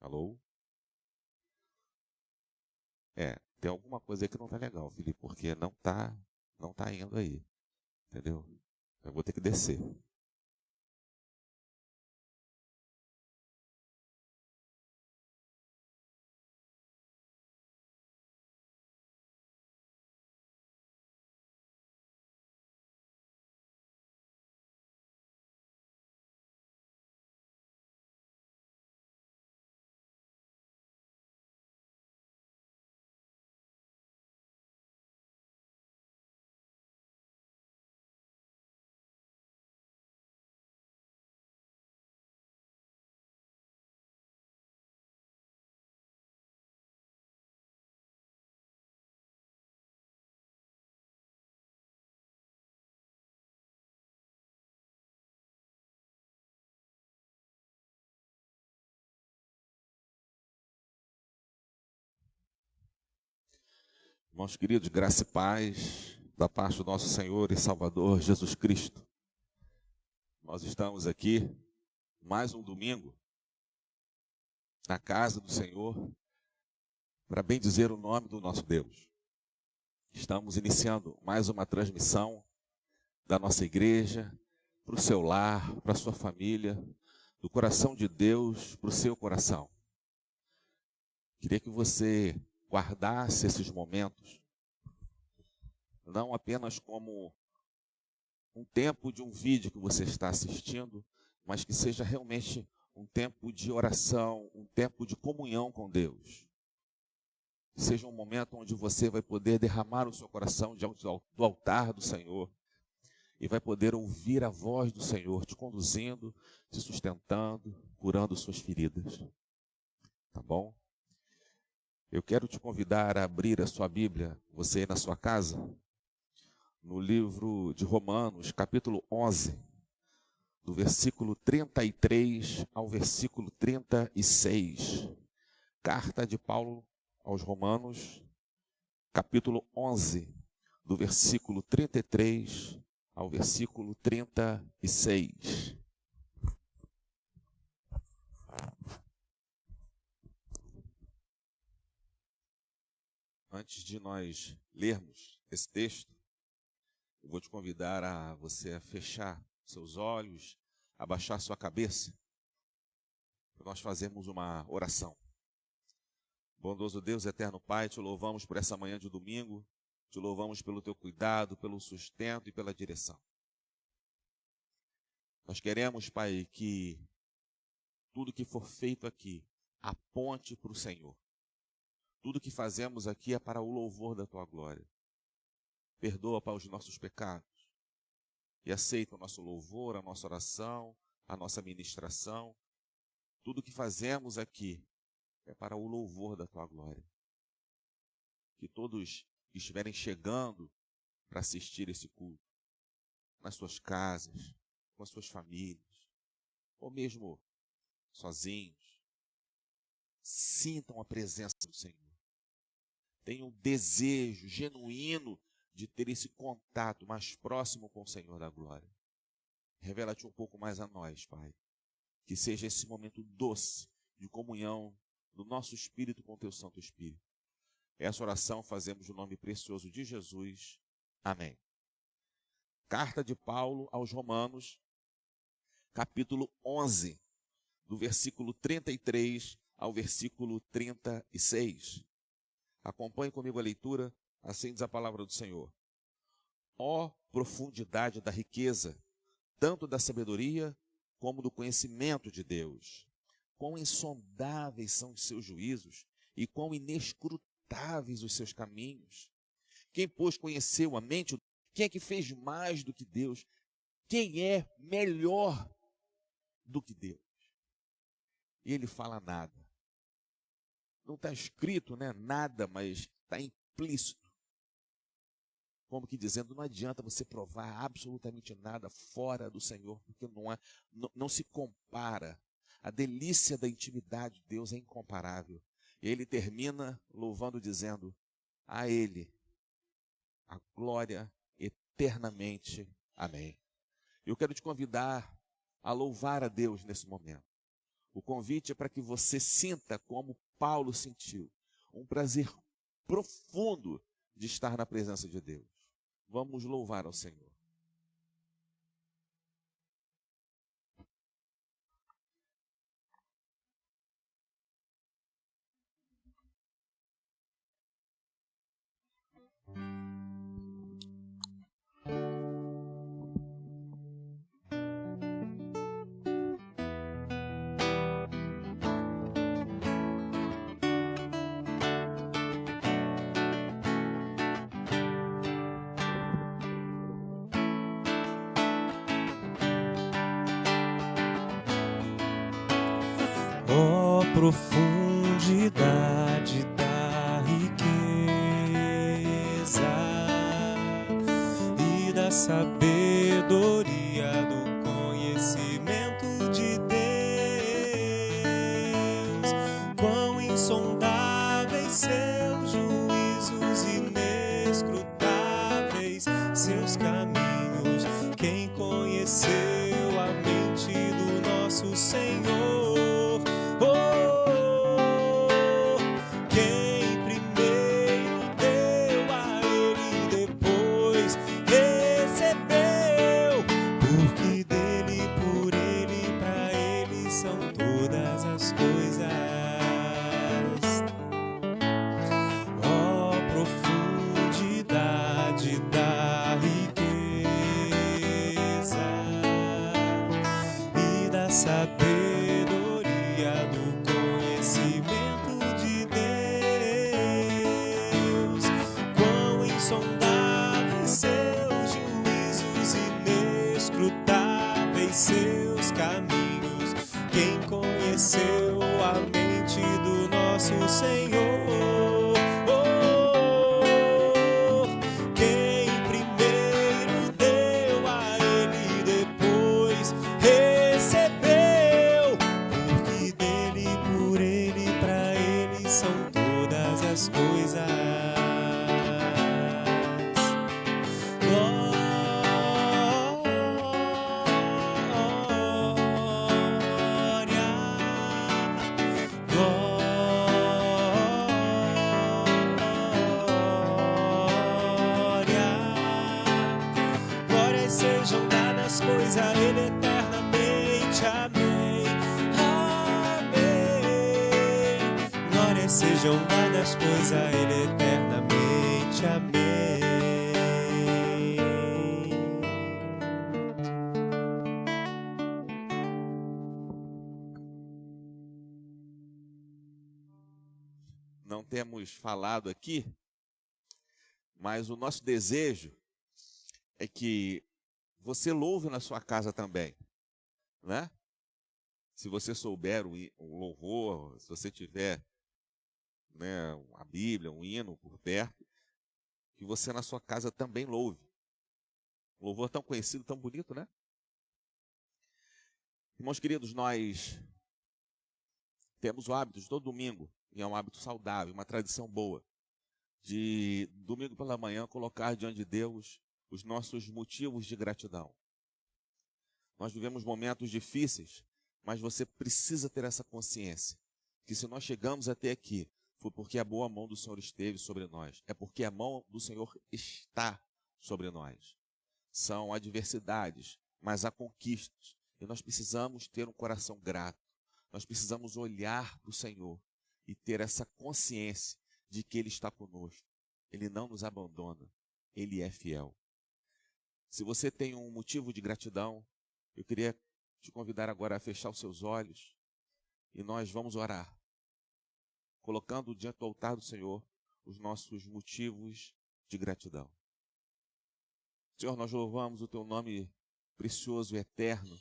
Alô? Tem alguma coisa aí que não tá legal, Felipe, porque não tá indo aí, entendeu? Eu vou ter que descer. Irmãos queridos, graça e paz da parte do nosso Senhor e Salvador Jesus Cristo. Nós estamos aqui mais um domingo na casa do Senhor para bendizer o nome do nosso Deus. Estamos iniciando mais uma transmissão da nossa igreja para o seu lar, para a sua família, do coração de Deus para o seu coração. Queria que você guardasse esses momentos, não apenas como um tempo de um vídeo que você está assistindo, mas que seja realmente um tempo de oração, um tempo de comunhão com Deus. Que seja um momento onde você vai poder derramar o seu coração diante do altar do Senhor e vai poder ouvir a voz do Senhor te conduzindo, te sustentando, curando suas feridas. Tá bom? Eu quero te convidar a abrir a sua Bíblia, você aí na sua casa, no livro de Romanos, capítulo 11, do versículo 33 ao versículo 36. Carta de Paulo aos Romanos, capítulo 11, do versículo 33 ao versículo 36. Antes de nós lermos esse texto, eu vou te convidar a você a fechar seus olhos, abaixar sua cabeça, para nós fazermos uma oração. Bondoso Deus, eterno Pai, te louvamos por essa manhã de domingo, te louvamos pelo teu cuidado, pelo sustento e pela direção. Nós queremos, Pai, que tudo que for feito aqui aponte para o Senhor. Tudo que fazemos aqui é para o louvor da tua glória. Perdoa, Pai, os nossos pecados e aceita o nosso louvor, a nossa oração, a nossa ministração. Tudo que fazemos aqui é para o louvor da tua glória. Que todos que estiverem chegando para assistir esse culto, nas suas casas, com as suas famílias, ou mesmo sozinhos, sintam a presença do Senhor. Tenham o desejo genuíno de ter esse contato mais próximo com o Senhor da glória. Revela-te um pouco mais a nós, Pai. Que seja esse momento doce de comunhão do nosso espírito com o teu Santo Espírito. Essa oração fazemos no nome precioso de Jesus. Amém. Carta de Paulo aos Romanos, capítulo 11, do versículo 33 ao versículo 36. Acompanhe comigo a leitura, assim diz a palavra do Senhor. Ó profundidade da riqueza, tanto da sabedoria como do conhecimento de Deus. Quão insondáveis são os seus juízos e quão inescrutáveis os seus caminhos. Quem, pois, conheceu a mente? Quem é que fez mais do que Deus? Quem é melhor do que Deus? E ele fala nada. Não está escrito, né, nada, mas está implícito. Como que dizendo, não adianta você provar absolutamente nada fora do Senhor, porque não se compara. A delícia da intimidade de Deus é incomparável. E ele termina louvando, dizendo, a Ele a glória eternamente. Amém. Eu quero te convidar a louvar a Deus nesse momento. O convite é para que você sinta como Paulo sentiu, um prazer profundo de estar na presença de Deus. Vamos louvar ao Senhor. Ó profundidade da riqueza e da sabedoria do conhecimento de Deus, quão insondáveis seus juízos, inescrutáveis seus caminhos. Quem conheceu a mente do nosso Senhor? Sabedoria do conhecimento de Deus, quão insondáveis seus juízos, inescrutáveis seus caminhos. Quem conheceu a mente do nosso Senhor? Quem primeiro deu a Ele, depois recebeu, porque dele, por ele, pra ele são todas as coisas. Glórias sejam dadas, pois a Ele eternamente. Amém, amém. Glórias sejam dadas, pois a Ele eternamente. Amém. Não temos falado aqui, mas o nosso desejo é que você louve na sua casa também, né? Se você souber o louvor, se você tiver, né, a Bíblia, um hino por perto, que você na sua casa também louve. Um louvor tão conhecido, tão bonito, né? Irmãos queridos, nós temos o hábito de todo domingo, e é um hábito saudável, uma tradição boa, de domingo pela manhã colocar diante de Deus os nossos motivos de gratidão. Nós vivemos momentos difíceis, mas você precisa ter essa consciência, que se nós chegamos até aqui, foi porque a boa mão do Senhor esteve sobre nós. É porque a mão do Senhor está sobre nós. São adversidades, mas há conquistas. E nós precisamos ter um coração grato. Nós precisamos olhar para o Senhor e ter essa consciência de que Ele está conosco. Ele não nos abandona. Ele é fiel. Se você tem um motivo de gratidão, eu queria te convidar agora a fechar os seus olhos e nós vamos orar, colocando diante do altar do Senhor os nossos motivos de gratidão. Senhor, nós louvamos o Teu nome precioso e eterno,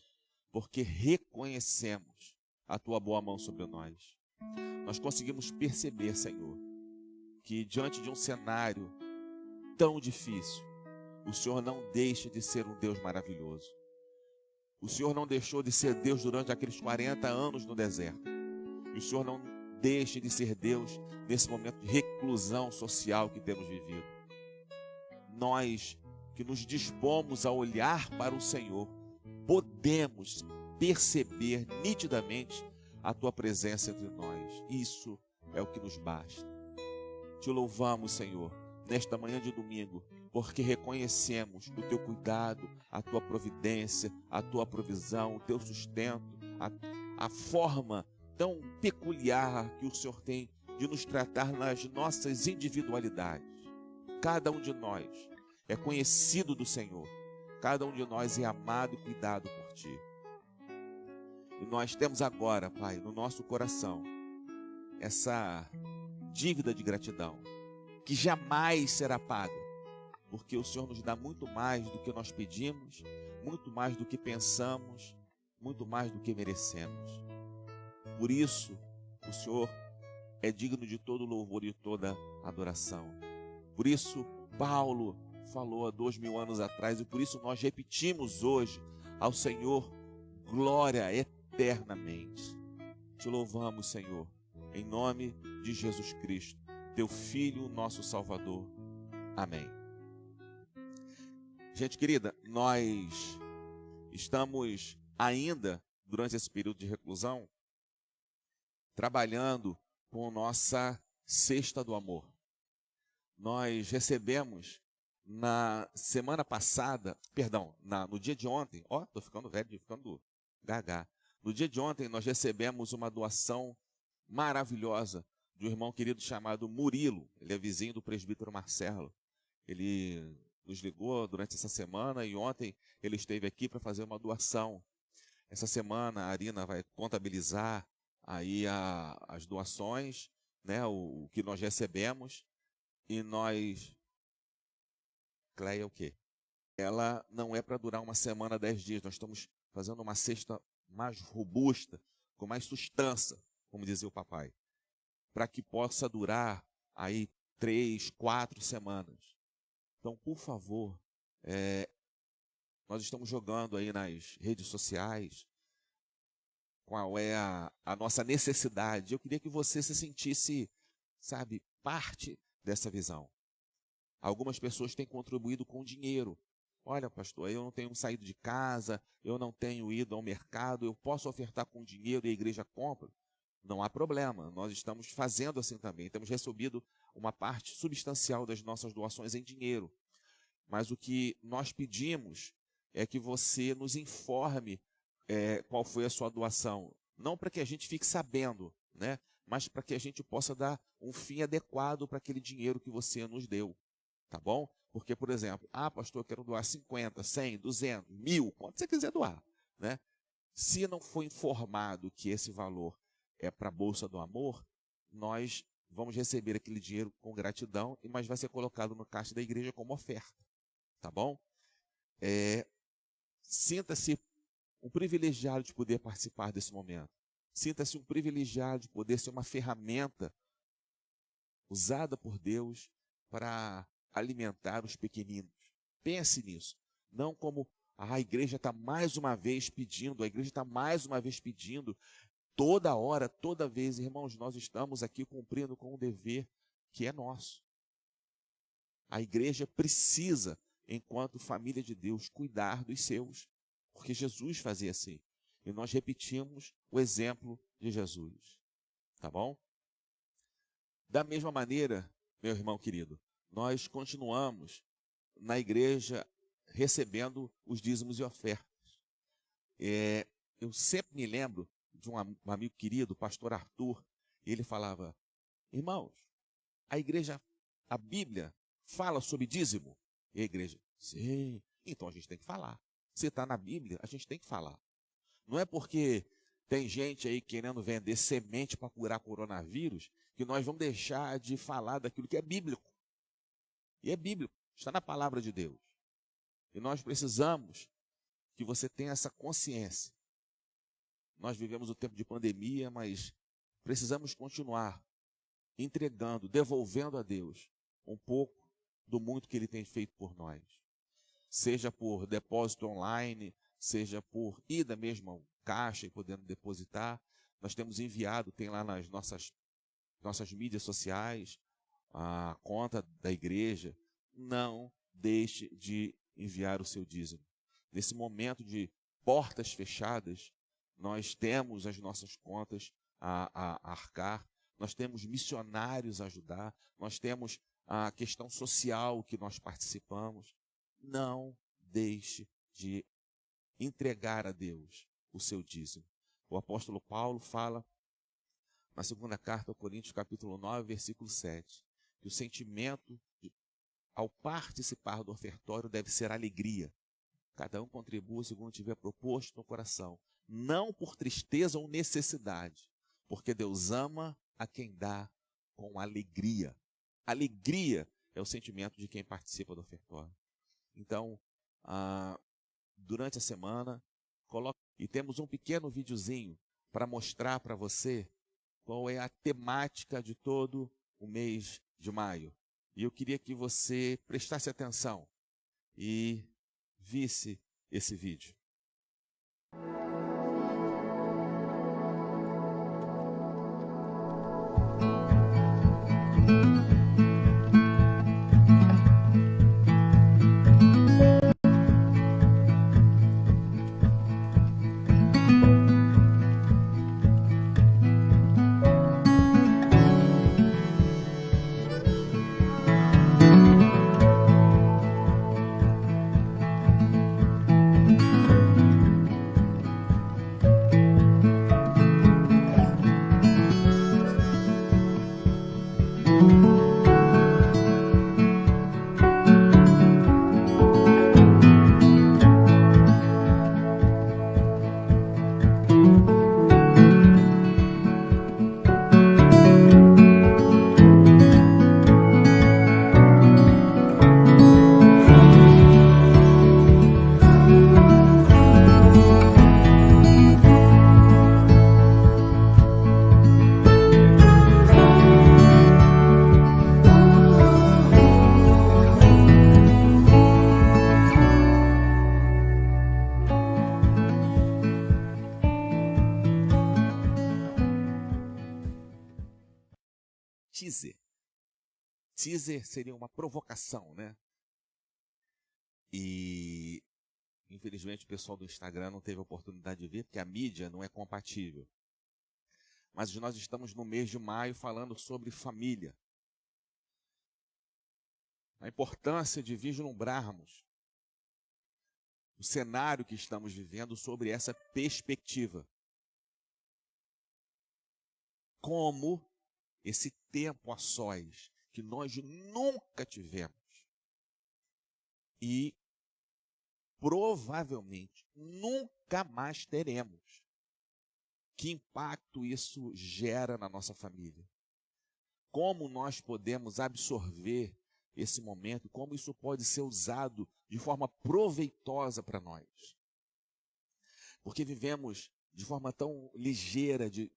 porque reconhecemos a Tua boa mão sobre nós. Nós conseguimos perceber, Senhor, que diante de um cenário tão difícil, o Senhor não deixa de ser um Deus maravilhoso. O Senhor não deixou de ser Deus durante aqueles 40 anos no deserto. E o Senhor não deixa de ser Deus nesse momento de reclusão social que temos vivido. Nós que nos dispomos a olhar para o Senhor, podemos perceber nitidamente a tua presença entre nós. Isso é o que nos basta. Te louvamos, Senhor, nesta manhã de domingo, porque reconhecemos o teu cuidado, a tua providência, a tua provisão, o teu sustento, a forma tão peculiar que o Senhor tem de nos tratar nas nossas individualidades. Cada um de nós é conhecido do Senhor, cada um de nós é amado e cuidado por Ti. E nós temos agora, Pai, no nosso coração, essa dívida de gratidão, que jamais será paga, porque o Senhor nos dá muito mais do que nós pedimos, muito mais do que pensamos, muito mais do que merecemos. Por isso, o Senhor é digno de todo louvor e toda adoração. Por isso, Paulo falou há 2000 anos atrás, e por isso nós repetimos hoje ao Senhor, glória eternamente. Te louvamos, Senhor, em nome de Jesus Cristo, teu Filho, nosso Salvador. Amém. Gente querida, nós estamos ainda, durante esse período de reclusão, trabalhando com nossa Cesta do Amor. Nós recebemos na semana passada, no dia de ontem, estou ficando velho, ficando gaga. No dia de ontem nós recebemos uma doação maravilhosa de um irmão querido chamado Murilo. Ele é vizinho do presbítero Marcelo. Ele nos ligou durante essa semana e ontem ele esteve aqui para fazer uma doação. Essa semana a Arina vai contabilizar aí as doações, né, o que nós recebemos, e nós... Cleia, o quê? Ela não é para durar uma semana, 10 dias. Nós estamos fazendo uma cesta mais robusta, com mais sustância, como dizia o papai, para que possa durar aí 3, 4 semanas. Então, por favor, nós estamos jogando aí nas redes sociais qual é a nossa necessidade. Eu queria que você se sentisse, sabe, parte dessa visão. Algumas pessoas têm contribuído com dinheiro. Olha, pastor, eu não tenho saído de casa, eu não tenho ido ao mercado, eu posso ofertar com dinheiro e a igreja compra? Não há problema, nós estamos fazendo assim também. Temos recebido uma parte substancial das nossas doações em dinheiro. Mas o que nós pedimos é que você nos informe qual foi a sua doação. Não para que a gente fique sabendo, né? Mas para que a gente possa dar um fim adequado para aquele dinheiro que você nos deu. Tá bom? Porque, por exemplo, pastor, eu quero doar 50, 100, 200, 1000, quanto você quiser doar, né? Se não for informado que esse valor é para a Bolsa do Amor, nós vamos receber aquele dinheiro com gratidão, mas vai ser colocado no caixa da igreja como oferta. Tá bom? Sinta-se um privilegiado de poder participar desse momento. Sinta-se um privilegiado de poder ser uma ferramenta usada por Deus para alimentar os pequeninos. Pense nisso. Não como a igreja está mais uma vez pedindo, toda hora, toda vez. Irmãos, nós estamos aqui cumprindo com um dever que é nosso. A igreja precisa, enquanto família de Deus, cuidar dos seus, porque Jesus fazia assim. E nós repetimos o exemplo de Jesus. Tá bom? Da mesma maneira, meu irmão querido, nós continuamos na igreja recebendo os dízimos e ofertas. Eu sempre me lembro de um amigo querido, o pastor Arthur, e ele falava: irmãos, a Bíblia fala sobre dízimo? E a igreja: sim, então a gente tem que falar. Se está na Bíblia, a gente tem que falar. Não é porque tem gente aí querendo vender semente para curar coronavírus que nós vamos deixar de falar daquilo que é bíblico. E é bíblico, está na palavra de Deus. E nós precisamos que você tenha essa consciência. Nós vivemos o tempo de pandemia, mas precisamos continuar entregando, devolvendo a Deus um pouco do muito que Ele tem feito por nós. Seja por depósito online, seja por ida mesmo ao caixa e podendo depositar. Nós temos enviado, tem lá nas nossas mídias sociais, a conta da igreja. Não deixe de enviar o seu dízimo. Nesse momento de portas fechadas, nós temos as nossas contas a arcar, nós temos missionários a ajudar, nós temos a questão social que nós participamos. Não deixe de entregar a Deus o seu dízimo. O apóstolo Paulo fala na segunda carta aos Coríntios, capítulo 9, versículo 7, que o sentimento ao participar do ofertório deve ser alegria. Cada um contribua segundo tiver proposto no coração, não por tristeza ou necessidade, porque Deus ama a quem dá com alegria. Alegria é o sentimento de quem participa do ofertório. Então, durante a semana, e temos um pequeno videozinho para mostrar para você qual é a temática de todo o mês de maio. E eu queria que você prestasse atenção e visse esse vídeo. Teaser seria uma provocação, né? E, infelizmente, o pessoal do Instagram não teve a oportunidade de ver, porque a mídia não é compatível. Mas nós estamos no mês de maio falando sobre família. A importância de vislumbrarmos o cenário que estamos vivendo sobre essa perspectiva. Como esse tempo a sós que nós nunca tivemos e provavelmente nunca mais teremos. Que impacto isso gera na nossa família? Como nós podemos absorver esse momento? Como isso pode ser usado de forma proveitosa para nós? Porque vivemos de forma tão ligeira, de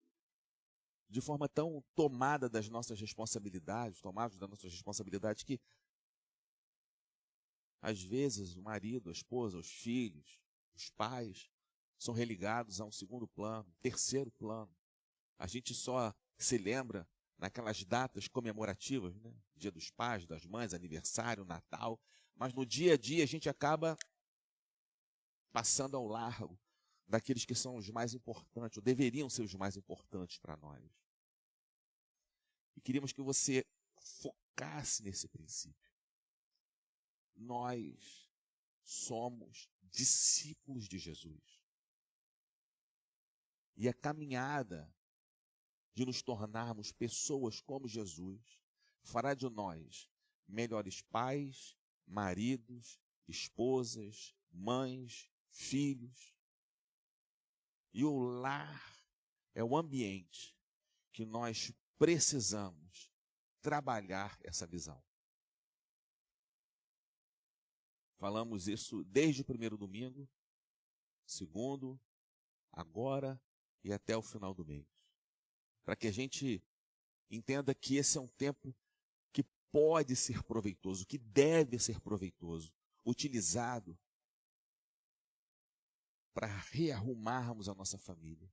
forma tão tomada das nossas responsabilidades, tomados das nossas responsabilidades, que às vezes o marido, a esposa, os filhos, os pais são relegados a um segundo plano, terceiro plano. A gente só se lembra naquelas datas comemorativas, né? Dia dos pais, das mães, aniversário, Natal, mas no dia a dia a gente acaba passando ao largo daqueles que são os mais importantes, ou deveriam ser os mais importantes para nós. E queríamos que você focasse nesse princípio. Nós somos discípulos de Jesus. E a caminhada de nos tornarmos pessoas como Jesus fará de nós melhores pais, maridos, esposas, mães, filhos. E o lar é o ambiente que nós precisamos trabalhar essa visão. Falamos isso desde o primeiro domingo, segundo, agora e até o final do mês. Para que a gente entenda que esse é um tempo que pode ser proveitoso, que deve ser proveitoso, utilizado para rearrumarmos a nossa família,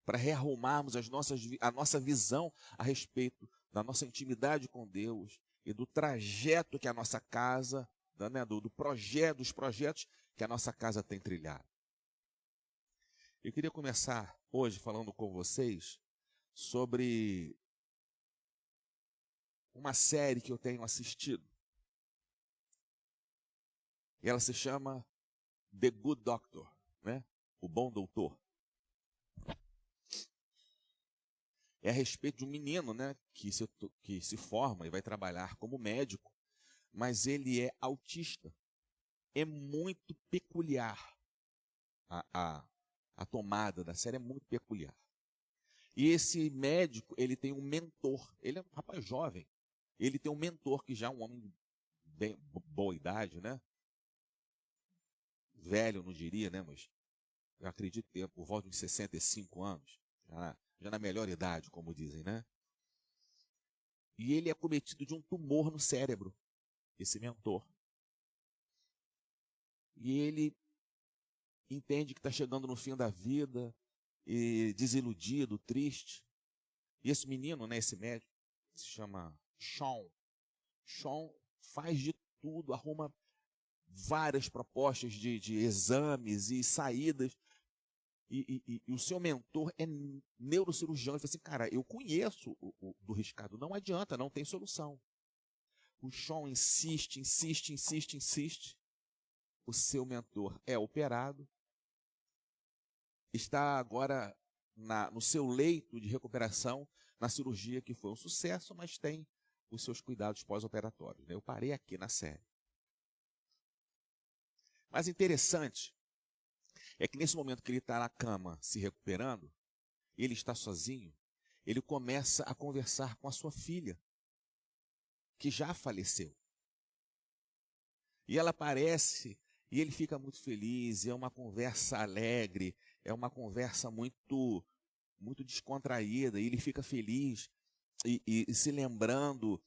para rearrumarmos a nossa visão a respeito da nossa intimidade com Deus e do trajeto que a nossa casa, né, dos projetos que a nossa casa tem trilhado. Eu queria começar hoje falando com vocês sobre uma série que eu tenho assistido. E ela se chama The Good Doctor, né? O Bom Doutor. É a respeito de um menino, né, que se forma e vai trabalhar como médico, mas ele é autista. É muito peculiar. A tomada da série é muito peculiar. E esse médico, ele tem um mentor. Ele é um rapaz jovem. Ele tem um mentor que já é um homem de boa idade, né? Velho, não diria, né? Mas eu acredito que por volta de 65 anos. Já na melhor idade, como dizem, né? E ele é cometido de um tumor no cérebro, esse mentor. E ele entende que está chegando no fim da vida, e desiludido, triste. E esse menino, né, esse médico, se chama Sean. Sean faz de tudo, arruma várias propostas de exames e saídas. E o seu mentor é neurocirurgião. Ele fala assim, cara, eu conheço o do riscado, não adianta, não tem solução. O Sean insiste. O seu mentor é operado, está agora no seu leito de recuperação, na cirurgia que foi um sucesso, mas tem os seus cuidados pós-operatórios. Eu parei aqui na série. Mas interessante é que nesse momento que ele está na cama se recuperando, ele está sozinho, ele começa a conversar com a sua filha, que já faleceu. E ela aparece e ele fica muito feliz, é uma conversa alegre, é uma conversa muito descontraída, e ele fica feliz e se lembrando,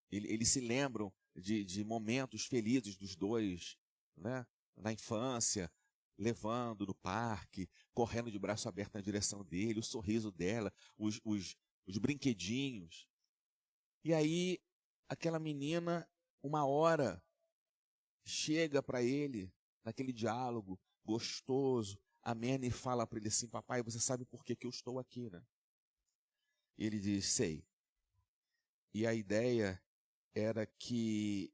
eles se lembram de momentos felizes dos dois, né? Na infância, levando no parque, correndo de braço aberto na direção dele, o sorriso dela, os brinquedinhos. E aí, aquela menina, uma hora, chega para ele, naquele diálogo gostoso, ameno, e fala para ele assim, papai, você sabe por que eu estou aqui, né? E ele diz, sei. E a ideia era que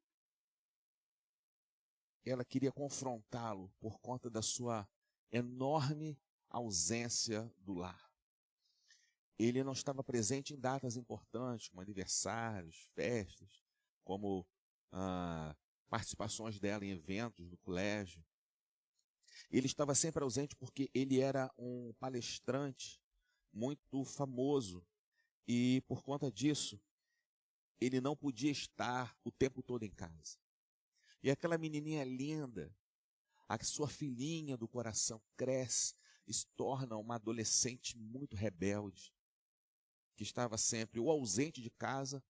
ela queria confrontá-lo por conta da sua enorme ausência do lar. Ele não estava presente em datas importantes, como aniversários, festas, como participações dela em eventos do colégio. Ele estava sempre ausente porque ele era um palestrante muito famoso e, por conta disso, ele não podia estar o tempo todo em casa. E aquela menininha linda, a sua filhinha do coração, cresce e se torna uma adolescente muito rebelde, que estava sempre ou ausente de casa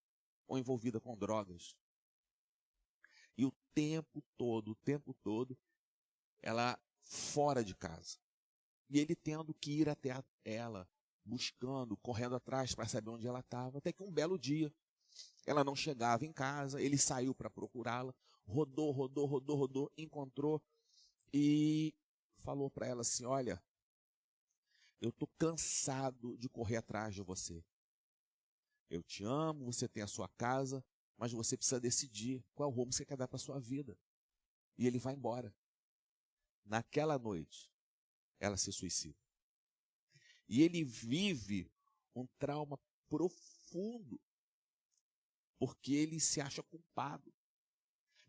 ou envolvida com drogas. E o tempo todo, ela fora de casa. E ele tendo que ir até ela, buscando, correndo atrás para saber onde ela estava, até que um belo dia, ela não chegava em casa, ele saiu para procurá-la, rodou, encontrou e falou para ela assim, olha, eu estou cansado de correr atrás de você. Eu te amo, você tem a sua casa, mas você precisa decidir qual rumo você quer dar para a sua vida. E ele vai embora. Naquela noite, ela se suicida. E ele vive um trauma profundo, porque ele se acha culpado.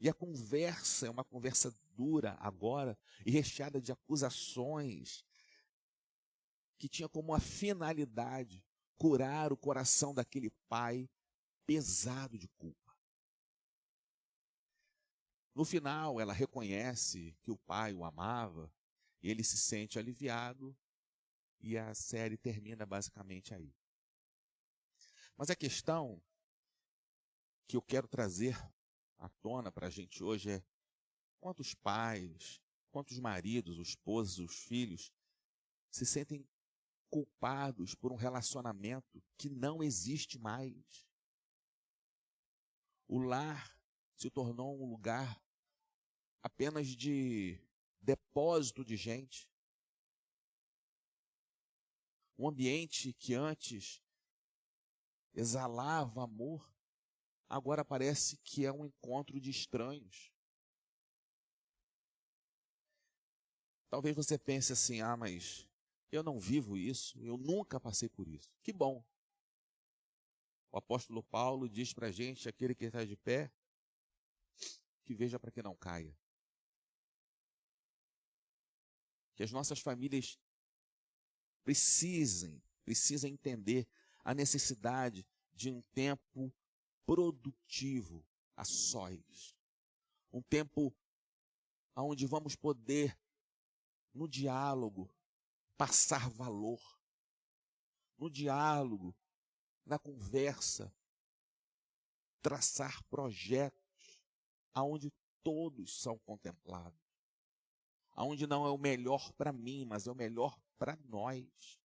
E a conversa é uma conversa dura agora e recheada de acusações que tinha como uma finalidade curar o coração daquele pai pesado de culpa. No final, ela reconhece que o pai o amava e ele se sente aliviado e a série termina basicamente aí. Mas a questão que eu quero trazer à tona para a gente hoje é quantos pais, quantos maridos, os esposos, os filhos se sentem culpados por um relacionamento que não existe mais. O lar se tornou um lugar apenas de depósito de gente. Um ambiente que antes exalava amor, agora parece que é um encontro de estranhos. Talvez você pense assim, mas eu não vivo isso, eu nunca passei por isso. Que bom. O apóstolo Paulo diz para a gente, aquele que está de pé, que veja para que não caia. Que as nossas famílias precisem entender a necessidade de um tempo produtivo a sós. Um tempo onde vamos poder, no diálogo, passar valor. No diálogo, na conversa, traçar projetos aonde todos são contemplados. Aonde não é o melhor para mim, mas é o melhor para nós.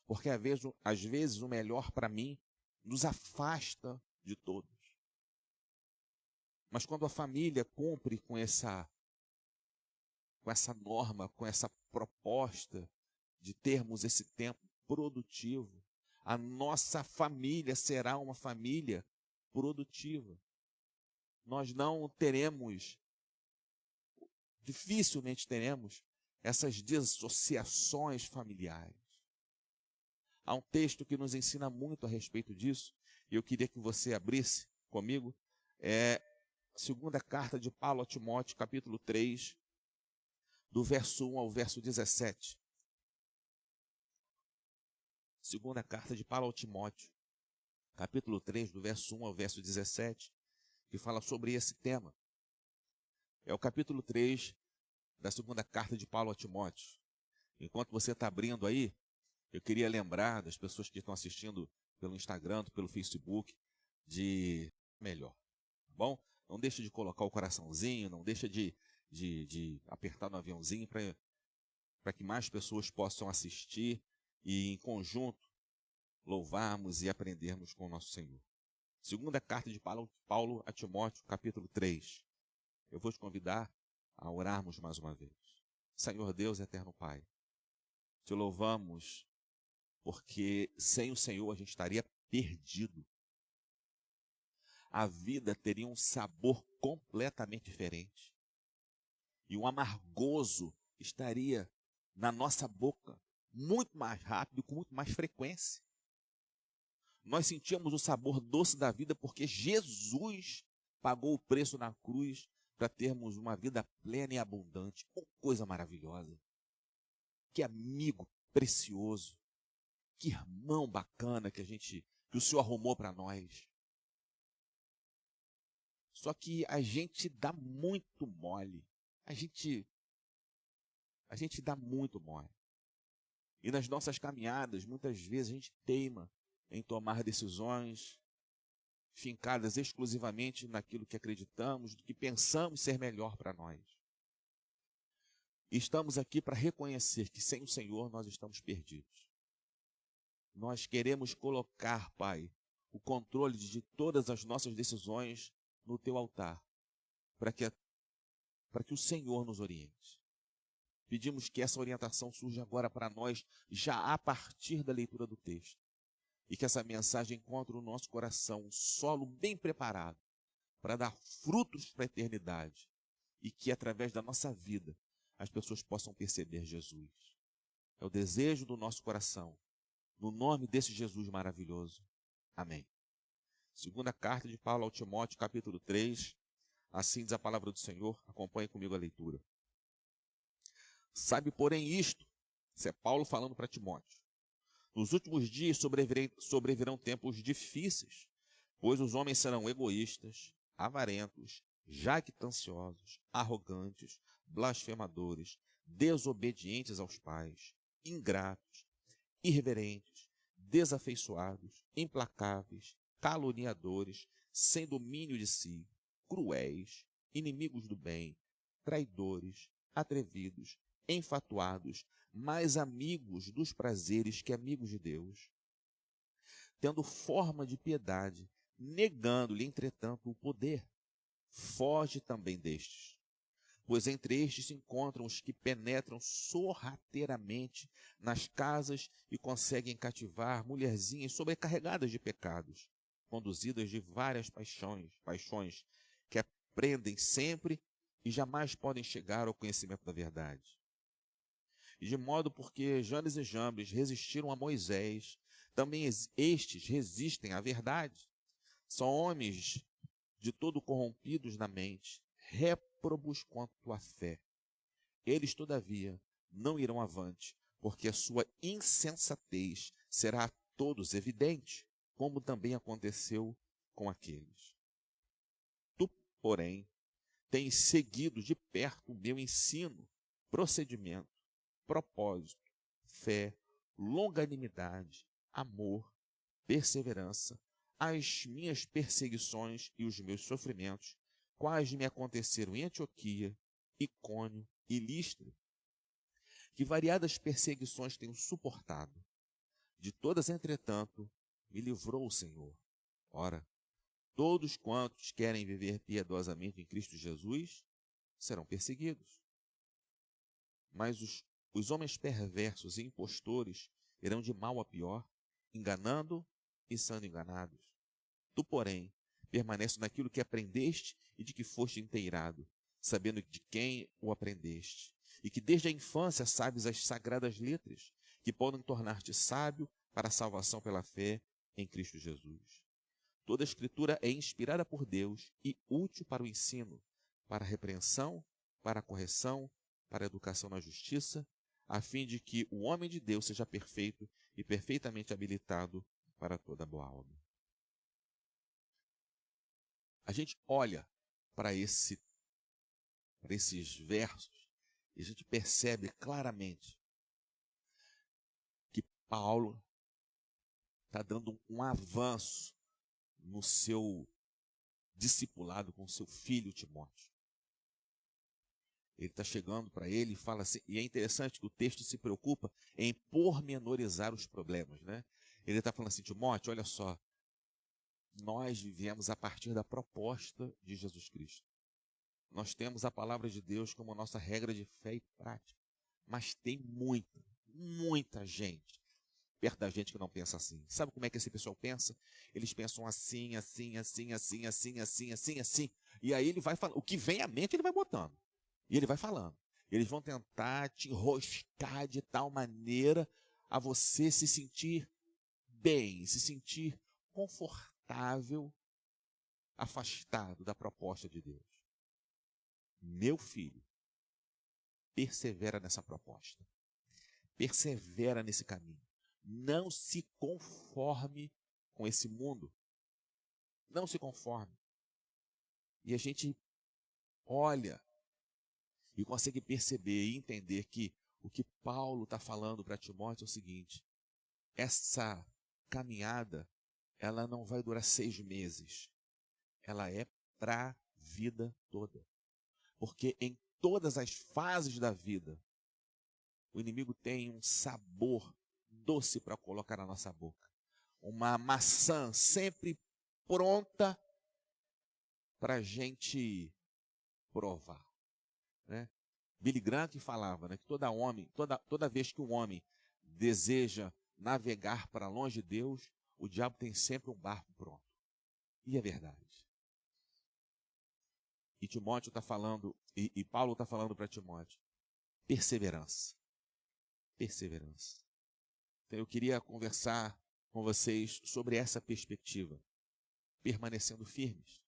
Porque às vezes o melhor para mim nos afasta de todos. Mas quando a família cumpre com essa norma, com essa proposta de termos esse tempo produtivo, a nossa família será uma família produtiva. Nós não teremos, dificilmente teremos, essas dissociações familiares. Há um texto que nos ensina muito a respeito disso, e eu queria que você abrisse comigo, segunda carta de Paulo a Timóteo, capítulo 3, do verso 1 ao verso 17. Segunda carta de Paulo a Timóteo, capítulo 3, do verso 1 ao verso 17, que fala sobre esse tema. É o capítulo 3 da segunda carta de Paulo a Timóteo. Enquanto você está abrindo aí, eu queria lembrar das pessoas que estão assistindo pelo Instagram, pelo Facebook, de melhor, tá bom? Não deixa de colocar o coraçãozinho, não deixa de apertar no aviãozinho para que mais pessoas possam assistir e, em conjunto, louvarmos e aprendermos com o nosso Senhor. Segunda carta de Paulo a Timóteo, capítulo 3. Eu vou te convidar a orarmos mais uma vez. Senhor Deus, eterno Pai, te louvamos porque sem o Senhor a gente estaria perdido. A vida teria um sabor completamente diferente. E um amargoso estaria na nossa boca muito mais rápido, com muito mais frequência. Nós sentíamos o sabor doce da vida porque Jesus pagou o preço na cruz para termos uma vida plena e abundante. Que coisa maravilhosa. Que amigo precioso. Que irmão bacana que o Senhor arrumou para nós. Só que a gente dá muito mole. A gente dá muito mole. E nas nossas caminhadas, muitas vezes a gente teima em tomar decisões fincadas exclusivamente naquilo que acreditamos, do que pensamos ser melhor para nós. E estamos aqui para reconhecer que sem o Senhor nós estamos perdidos. Nós queremos colocar, Pai, o controle de todas as nossas decisões no Teu altar, para que o Senhor nos oriente. Pedimos que essa orientação surja agora para nós, já a partir da leitura do texto. E que essa mensagem encontre no nosso coração um solo bem preparado para dar frutos para a eternidade. E que através da nossa vida as pessoas possam perceber Jesus. É o desejo do nosso coração. No nome desse Jesus maravilhoso. Amém. Segunda carta de Paulo ao Timóteo, capítulo 3. Assim diz a palavra do Senhor. Acompanhe comigo a leitura. Sabe, porém, isto. Isso é Paulo falando para Timóteo. Nos últimos dias sobrevirão tempos difíceis, pois os homens serão egoístas, avarentos, jactanciosos, arrogantes, blasfemadores, desobedientes aos pais, ingratos, irreverentes, desafeiçoados, implacáveis, caluniadores, sem domínio de si, cruéis, inimigos do bem, traidores, atrevidos, enfatuados, mais amigos dos prazeres que amigos de Deus, tendo forma de piedade, negando-lhe, entretanto, o poder. Foge também destes, pois entre estes se encontram os que penetram sorrateiramente nas casas e conseguem cativar mulherzinhas sobrecarregadas de pecados, conduzidas de várias paixões que aprendem sempre e jamais podem chegar ao conhecimento da verdade. E de modo porque Janes e Jambres resistiram a Moisés, também estes resistem à verdade. São homens de todo corrompidos na mente, réprobos quanto à fé. Eles, todavia, não irão avante, porque a sua insensatez será a todos evidente, como também aconteceu com aqueles. Tu, porém, tens seguido de perto o meu ensino, procedimento, propósito, fé, longanimidade, amor, perseverança, as minhas perseguições e os meus sofrimentos, quais me aconteceram em Antioquia, Icônio e Listra, que variadas perseguições tenho suportado. De todas, entretanto, me livrou o Senhor. Ora, todos quantos querem viver piedosamente em Cristo Jesus serão perseguidos. Mas os homens perversos e impostores irão de mal a pior, enganando e sendo enganados. Tu, porém, permanece naquilo que aprendeste e de que foste inteirado, sabendo de quem o aprendeste, e que desde a infância sabes as sagradas letras, que podem tornar-te sábio para a salvação pela fé em Cristo Jesus. Toda a Escritura é inspirada por Deus e útil para o ensino, para a repreensão, para a correção, para a educação na justiça, a fim de que o homem de Deus seja perfeito e perfeitamente habilitado para toda boa obra. A gente olha para esses versos e a gente percebe claramente que Paulo está dando um avanço no seu discipulado com seu filho Timóteo. Ele está chegando para ele e fala assim, e é interessante que o texto se preocupa em pormenorizar os problemas, né? Ele está falando assim, Timóteo, olha só, nós vivemos a partir da proposta de Jesus Cristo. Nós temos a palavra de Deus como nossa regra de fé e prática. Mas tem muita gente perto da gente que não pensa assim. Sabe como é que esse pessoal pensa? Eles pensam assim. E aí ele vai falando. O que vem à mente ele vai botando. E ele vai falando. Eles vão tentar te enroscar de tal maneira a você se sentir bem, se sentir confortável, afastado da proposta de Deus. Meu filho, persevera nessa proposta. Persevera nesse caminho. Não se conforme com esse mundo. Não se conforme. E a gente olha e consegue perceber e entender que o que Paulo está falando para Timóteo é o seguinte: essa caminhada, ela não vai durar 6 meses. Ela é para a vida toda. Porque em todas as fases da vida, o inimigo tem um sabor doce para colocar na nossa boca. Uma maçã sempre pronta para a gente provar. Né? Billy Graham que falava, né, que toda vez que um homem deseja navegar para longe de Deus, o diabo tem sempre um barco pronto. E é verdade. E Timóteo está falando, e Paulo está falando para Timóteo, perseverança. Perseverança. Então eu queria conversar com vocês sobre essa perspectiva, permanecendo firmes.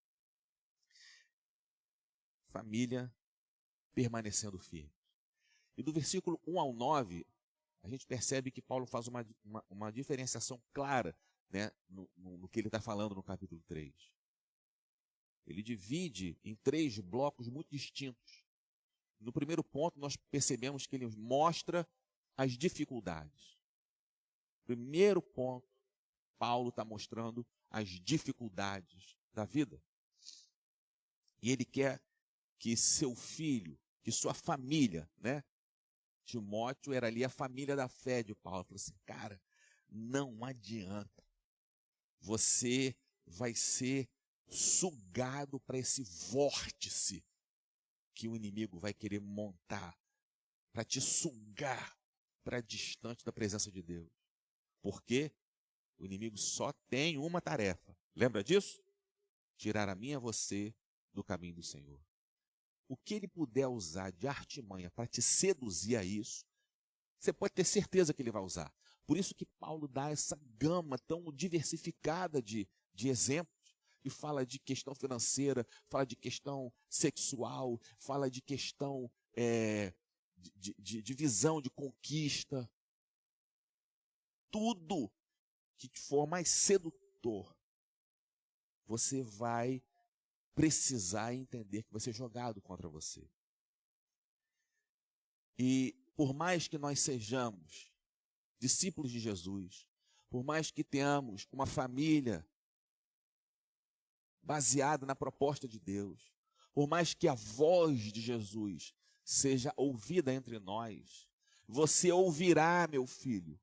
Família permanecendo firme. E do versículo 1 ao 9, a gente percebe que Paulo faz uma diferenciação clara, né, no que ele está falando no capítulo 3. Ele divide em 3 blocos muito distintos. No primeiro ponto, nós percebemos que ele mostra as dificuldades. Primeiro ponto, Paulo está mostrando as dificuldades da vida. E ele quer que seu filho, que sua família, né? Timóteo era ali a família da fé de Paulo. Ele falou assim, cara, não adianta. Você vai ser sugado para esse vórtice que o inimigo vai querer montar para te sugar para distante da presença de Deus. Porque o inimigo só tem uma tarefa. Lembra disso? Tirar a mim e a você do caminho do Senhor. O que ele puder usar de artimanha para te seduzir a isso, você pode ter certeza que ele vai usar. Por isso que Paulo dá essa gama tão diversificada de exemplos. E fala de questão financeira, fala de questão sexual, fala de questão de visão, de conquista. Tudo que for mais sedutor, você vai precisar entender que vai ser jogado contra você. E por mais que nós sejamos discípulos de Jesus, por mais que tenhamos uma família baseada na proposta de Deus, por mais que a voz de Jesus seja ouvida entre nós, você ouvirá, meu filho,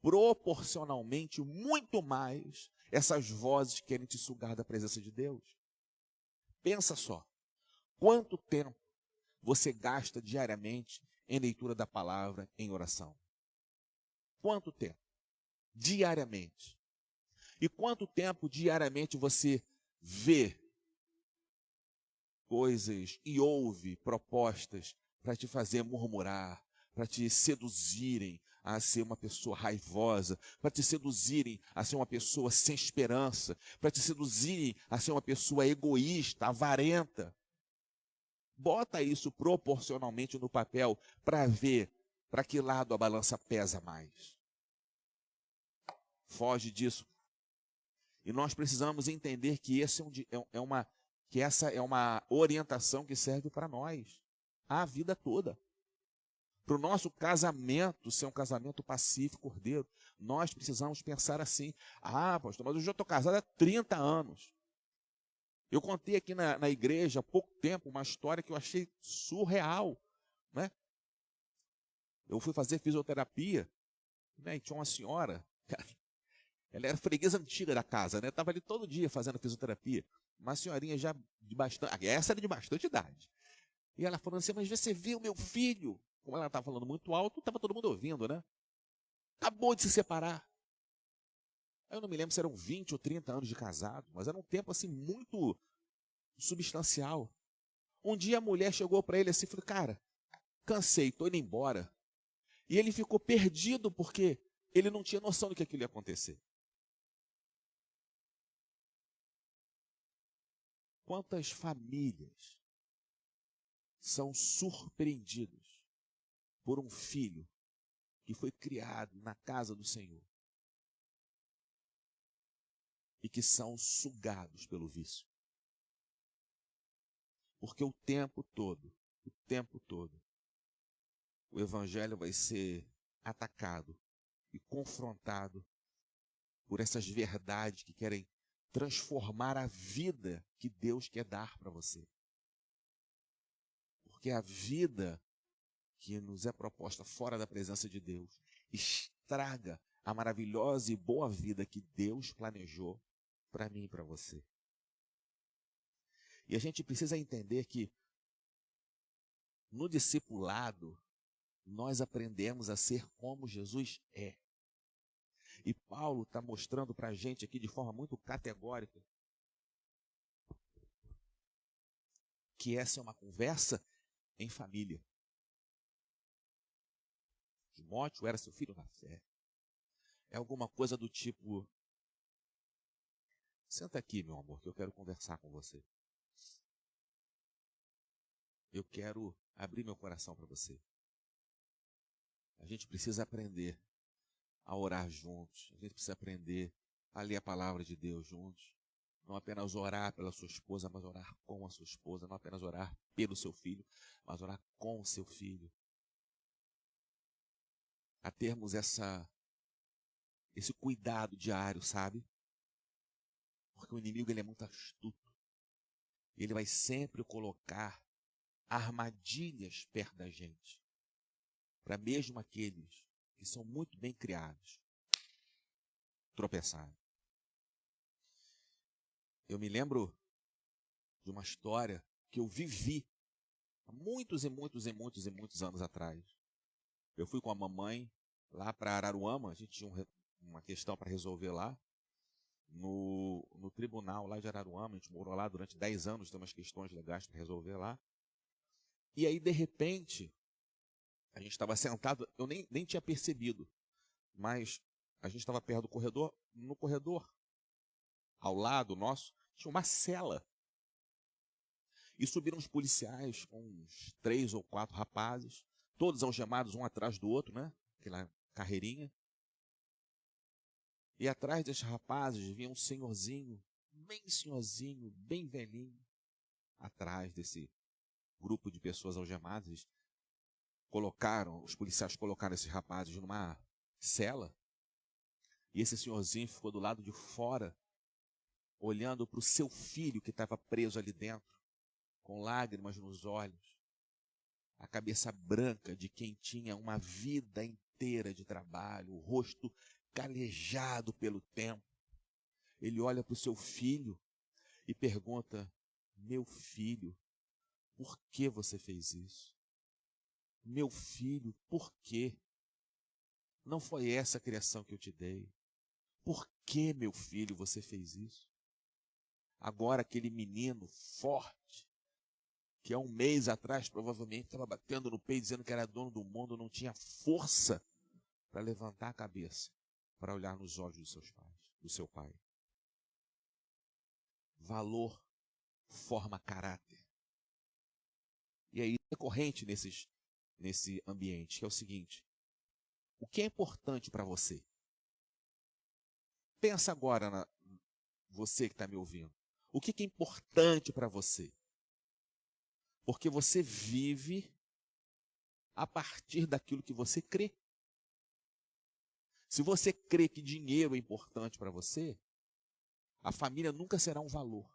proporcionalmente muito mais essas vozes que querem te sugar da presença de Deus. Pensa só, quanto tempo você gasta diariamente em leitura da palavra, em oração? Quanto tempo? Diariamente. E quanto tempo diariamente você vê coisas e ouve propostas para te fazer murmurar, para te seduzirem a ser uma pessoa raivosa, para te seduzirem a ser uma pessoa sem esperança, para te seduzirem a ser uma pessoa egoísta, avarenta? Bota isso proporcionalmente no papel para ver para que lado a balança pesa mais. Foge disso. E nós precisamos entender que essa é uma orientação que serve para nós a vida toda. Para o nosso casamento ser um casamento pacífico, cordeiro, nós precisamos pensar assim: ah, pastor, mas eu já estou casado há 30 anos. Eu contei aqui na igreja há pouco tempo uma história que eu achei surreal, né? Eu fui fazer fisioterapia, né? E tinha uma senhora, cara, ela era freguesa antiga da casa, né? Estava ali todo dia fazendo fisioterapia. Uma senhorinha já de bastante, essa era de bastante idade. E ela falando assim: mas você viu meu filho? Como ela estava falando muito alto, estava todo mundo ouvindo, né? Acabou de se separar. Eu não me lembro se eram 20 ou 30 anos de casado, mas era um tempo assim muito substancial. Um dia a mulher chegou para ele assim e falou: cara, cansei, estou indo embora. E ele ficou perdido porque ele não tinha noção do que aquilo ia acontecer. Quantas famílias são surpreendidas por um filho que foi criado na casa do Senhor e que são sugados pelo vício? Porque o tempo todo, o evangelho vai ser atacado e confrontado por essas verdades que querem transformar a vida que Deus quer dar para você. Porque a vida que nos é proposta fora da presença de Deus estraga a maravilhosa e boa vida que Deus planejou para mim e para você. E a gente precisa entender que no discipulado nós aprendemos a ser como Jesus é. E Paulo está mostrando para a gente aqui de forma muito categórica que essa é uma conversa em família. Timóteo era seu filho na fé. É alguma coisa do tipo: senta aqui, meu amor, que eu quero conversar com você. Eu quero abrir meu coração para você. A gente precisa aprender a orar juntos. A gente precisa aprender a ler a palavra de Deus juntos. Não apenas orar pela sua esposa, mas orar com a sua esposa. Não apenas orar pelo seu filho, mas orar com o seu filho. A termos esse cuidado diário, sabe? Porque o inimigo ele é muito astuto. Ele vai sempre colocar armadilhas perto da gente, para mesmo aqueles que são muito bem criados tropeçarem. Eu me lembro de uma história que eu vivi há muitos e muitos e muitos e muitos anos atrás. Eu fui com a mamãe lá para Araruama, a gente tinha uma questão para resolver lá, no tribunal lá de Araruama, a gente morou lá durante 10 anos, tem umas questões legais para resolver lá. E aí, de repente, a gente estava sentado, eu nem tinha percebido, mas a gente estava perto do corredor, no corredor, ao lado nosso, tinha uma cela. E subiram os policiais com uns 3 ou 4 rapazes, todos algemados um atrás do outro, né? Aquela carreirinha. E atrás desses rapazes vinha um senhorzinho, bem velhinho, atrás desse grupo de pessoas algemadas. Os policiais colocaram esses rapazes numa cela, e esse senhorzinho ficou do lado de fora, olhando para o seu filho que estava preso ali dentro, com lágrimas nos olhos, a cabeça branca de quem tinha uma vida inteira de trabalho, o rosto calejado pelo tempo. Ele olha para o seu filho e pergunta: meu filho, por que você fez isso? Meu filho, por quê? Não foi essa a criação que eu te dei. Por que, meu filho, você fez isso? Agora aquele menino forte, que há um mês atrás provavelmente estava batendo no peito, dizendo que era dono do mundo, não tinha força para levantar a cabeça, para olhar nos olhos do seu pai. Valor forma caráter. E aí é corrente nesse ambiente, que é o seguinte: o que é importante para você? Pensa agora, você que está me ouvindo. O que é importante para você? Porque você vive a partir daquilo que você crê. Se você crê que dinheiro é importante para você, a família nunca será um valor.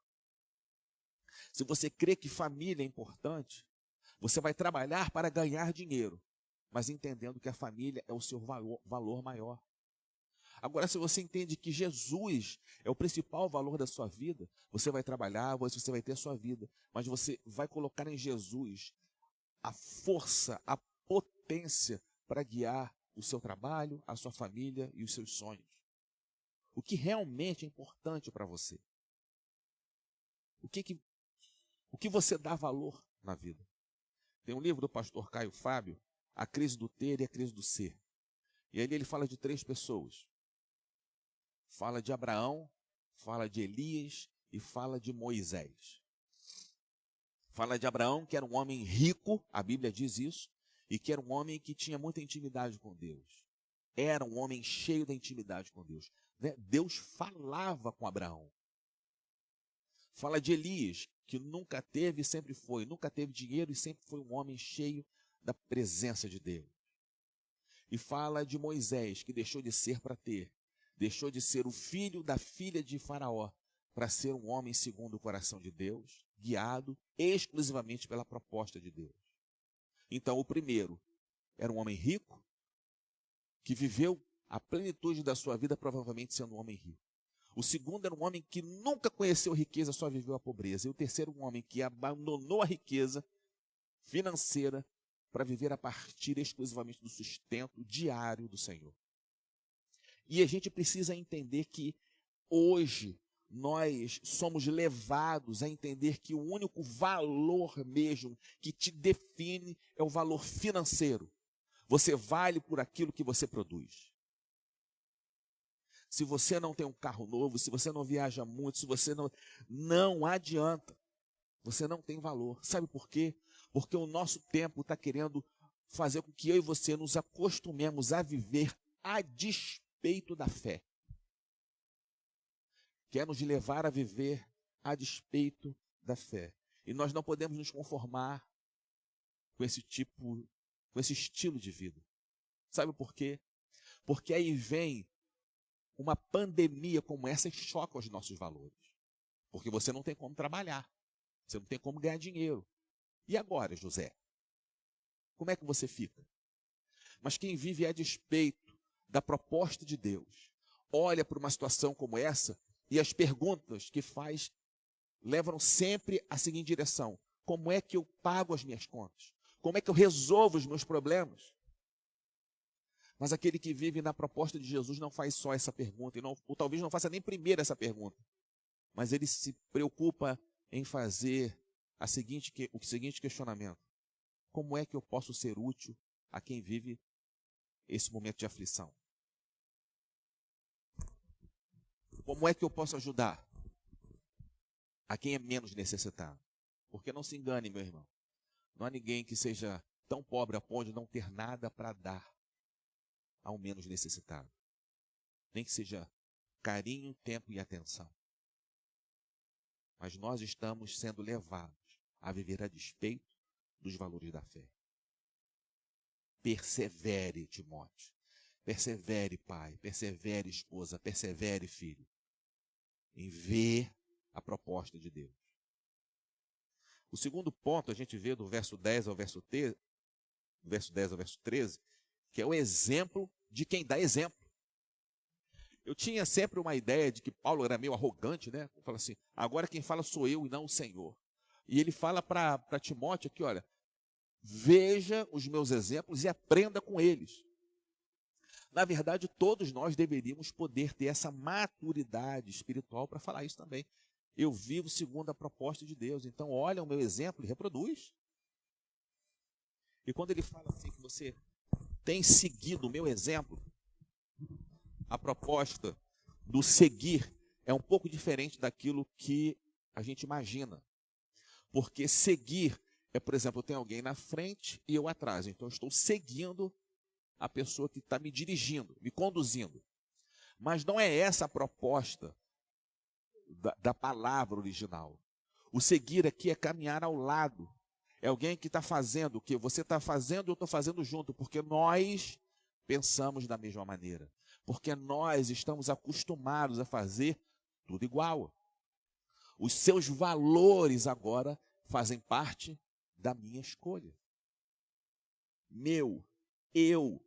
Se você crê que família é importante, você vai trabalhar para ganhar dinheiro, mas entendendo que a família é o seu valor maior. Agora, se você entende que Jesus é o principal valor da sua vida, você vai trabalhar, você vai ter a sua vida, mas você vai colocar em Jesus a força, a potência para guiar o seu trabalho, a sua família e os seus sonhos. O que realmente é importante para você? O que você dá valor na vida? Tem um livro do pastor Caio Fábio, A Crise do Ter e a Crise do Ser. E ali ele fala de 3 pessoas. Fala de Abraão, fala de Elias e fala de Moisés. Fala de Abraão, que era um homem rico, a Bíblia diz isso, e que era um homem que tinha muita intimidade com Deus. Era um homem cheio da intimidade com Deus. Deus falava com Abraão. Fala de Elias, que nunca teve e sempre foi, nunca teve dinheiro e sempre foi um homem cheio da presença de Deus. E fala de Moisés, que deixou de ser para ter, deixou de ser o filho da filha de Faraó, para ser um homem segundo o coração de Deus, guiado exclusivamente pela proposta de Deus. Então, o primeiro era um homem rico, que viveu a plenitude da sua vida, provavelmente sendo um homem rico. O segundo era um homem que nunca conheceu riqueza, só viveu a pobreza. E o terceiro, um homem que abandonou a riqueza financeira para viver a partir exclusivamente do sustento diário do Senhor. E a gente precisa entender que hoje nós somos levados a entender que o único valor mesmo que te define é o valor financeiro. Você vale por aquilo que você produz. Se você não tem um carro novo, se você não viaja muito, se você não adianta. Você não tem valor. Sabe por quê? Porque o nosso tempo está querendo fazer com que eu e você nos acostumemos a viver a despeito da fé. Quer nos levar a viver a despeito da fé. E nós não podemos nos conformar com esse estilo de vida. Sabe por quê? Porque aí vem uma pandemia como essa e choca os nossos valores. Porque você não tem como trabalhar. Você não tem como ganhar dinheiro. E agora, José? Como é que você fica? Mas quem vive a despeito da proposta de Deus, olha para uma situação como essa e as perguntas que faz levam sempre à seguinte direção: Como é que eu pago as minhas contas? Como é que eu resolvo os meus problemas? Mas aquele que vive na proposta de Jesus não faz só essa pergunta, ou talvez não faça nem primeiro essa pergunta, mas ele se preocupa em fazer o seguinte questionamento: como é que eu posso ser útil a quem vive esse momento de aflição? Como é que eu posso ajudar a quem é menos necessitado? Porque não se engane, meu irmão, não há ninguém que seja tão pobre a ponto de não ter nada para dar ao menos necessitado. Nem que seja carinho, tempo e atenção. Mas nós estamos sendo levados a viver a despeito dos valores da fé. Persevere, Timóteo. Persevere, pai. Persevere, esposa. Persevere, filho. Em ver a proposta de Deus. O segundo ponto a gente vê do verso 10 ao verso 13, que é o exemplo de quem dá exemplo. Eu tinha sempre uma ideia de que Paulo era meio arrogante, né? Fala assim, agora quem fala sou eu e não o Senhor. E ele fala para Timóteo aqui, olha, veja os meus exemplos e aprenda com eles. Na verdade, todos nós deveríamos poder ter essa maturidade espiritual para falar isso também. Eu vivo segundo a proposta de Deus, então olha o meu exemplo e reproduz. E quando ele fala assim que você tem seguido o meu exemplo, a proposta do seguir é um pouco diferente daquilo que a gente imagina. Porque seguir é, por exemplo, eu tenho alguém na frente e eu atrás. Então eu estou seguindo a pessoa que está me dirigindo, me conduzindo. Mas não é essa a proposta da palavra original. O seguir aqui é caminhar ao lado. É alguém que está fazendo o que você está fazendo e eu estou fazendo junto, porque nós pensamos da mesma maneira. Porque nós estamos acostumados a fazer tudo igual. Os seus valores agora fazem parte da minha escolha. Eu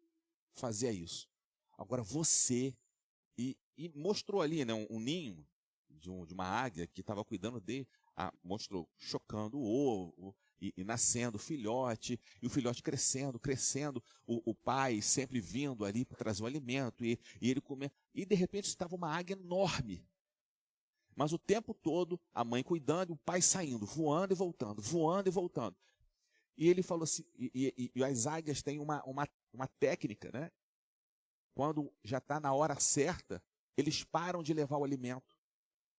fazia isso. Agora você, e mostrou ali, né, um ninho de uma águia que estava cuidando dele, mostrou chocando o ovo, e nascendo o filhote, e o filhote crescendo, o pai sempre vindo ali para trazer o alimento, e ele comendo, e de repente estava uma águia enorme, mas o tempo todo a mãe cuidando, e o pai saindo, voando e voltando, e ele falou assim, e as águias têm uma técnica, né? Quando já está na hora certa, eles param de levar o alimento,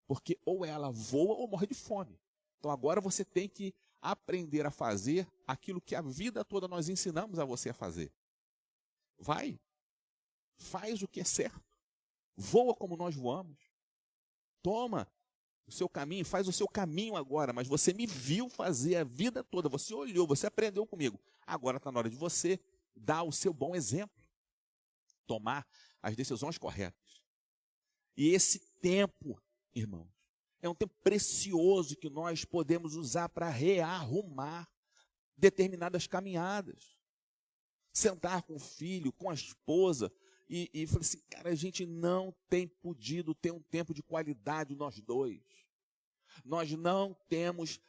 porque ou ela voa ou morre de fome. Então agora você tem que aprender a fazer aquilo que a vida toda nós ensinamos a você a fazer. Vai, faz o que é certo, voa como nós voamos, toma o seu caminho, faz o seu caminho agora, mas você me viu fazer a vida toda, você olhou, você aprendeu comigo. Agora está na hora de você dar o seu bom exemplo, tomar as decisões corretas. E esse tempo, irmãos, é um tempo precioso que nós podemos usar para rearrumar determinadas caminhadas. Sentar com o filho, com a esposa, e falar assim, cara, a gente não tem podido ter um tempo de qualidade nós dois. Nós não temos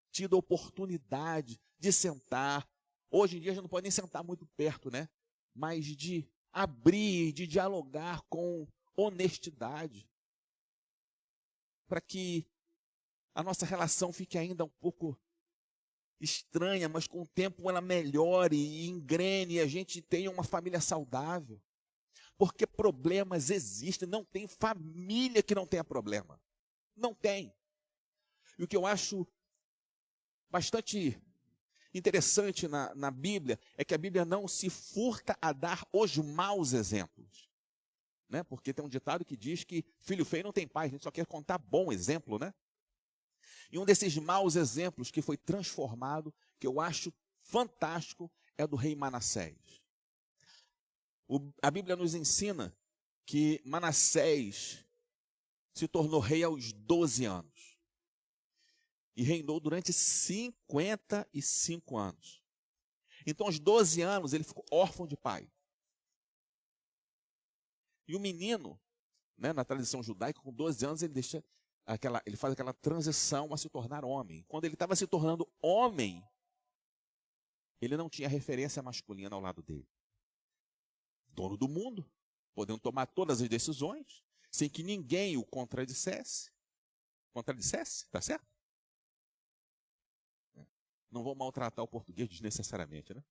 tido a oportunidade de sentar. Hoje em dia a gente não pode nem sentar muito perto, né? Mas de abrir, de dialogar com honestidade, para que a nossa relação fique ainda um pouco estranha, mas com o tempo ela melhore e engrene e a gente tenha uma família saudável. Porque problemas existem, não tem família que não tenha problema. Não tem. E o que eu acho bastante interessante na Bíblia é que a Bíblia não se furta a dar os maus exemplos. Né? Porque tem um ditado que diz que filho feio não tem pai, a gente só quer contar bom exemplo, né? E um desses maus exemplos que foi transformado, que eu acho fantástico, é do rei Manassés. A Bíblia nos ensina que Manassés se tornou rei aos 12 anos. E reinou durante 55 anos. Então, aos 12 anos, ele ficou órfão de pai. E o menino, né, na tradição judaica, com 12 anos, ele deixa ele faz aquela transição a se tornar homem. Quando ele estava se tornando homem, ele não tinha referência masculina ao lado dele. Dono do mundo, podendo tomar todas as decisões, sem que ninguém o contradissesse. Contradissesse, tá certo? Não vou maltratar o português desnecessariamente, né?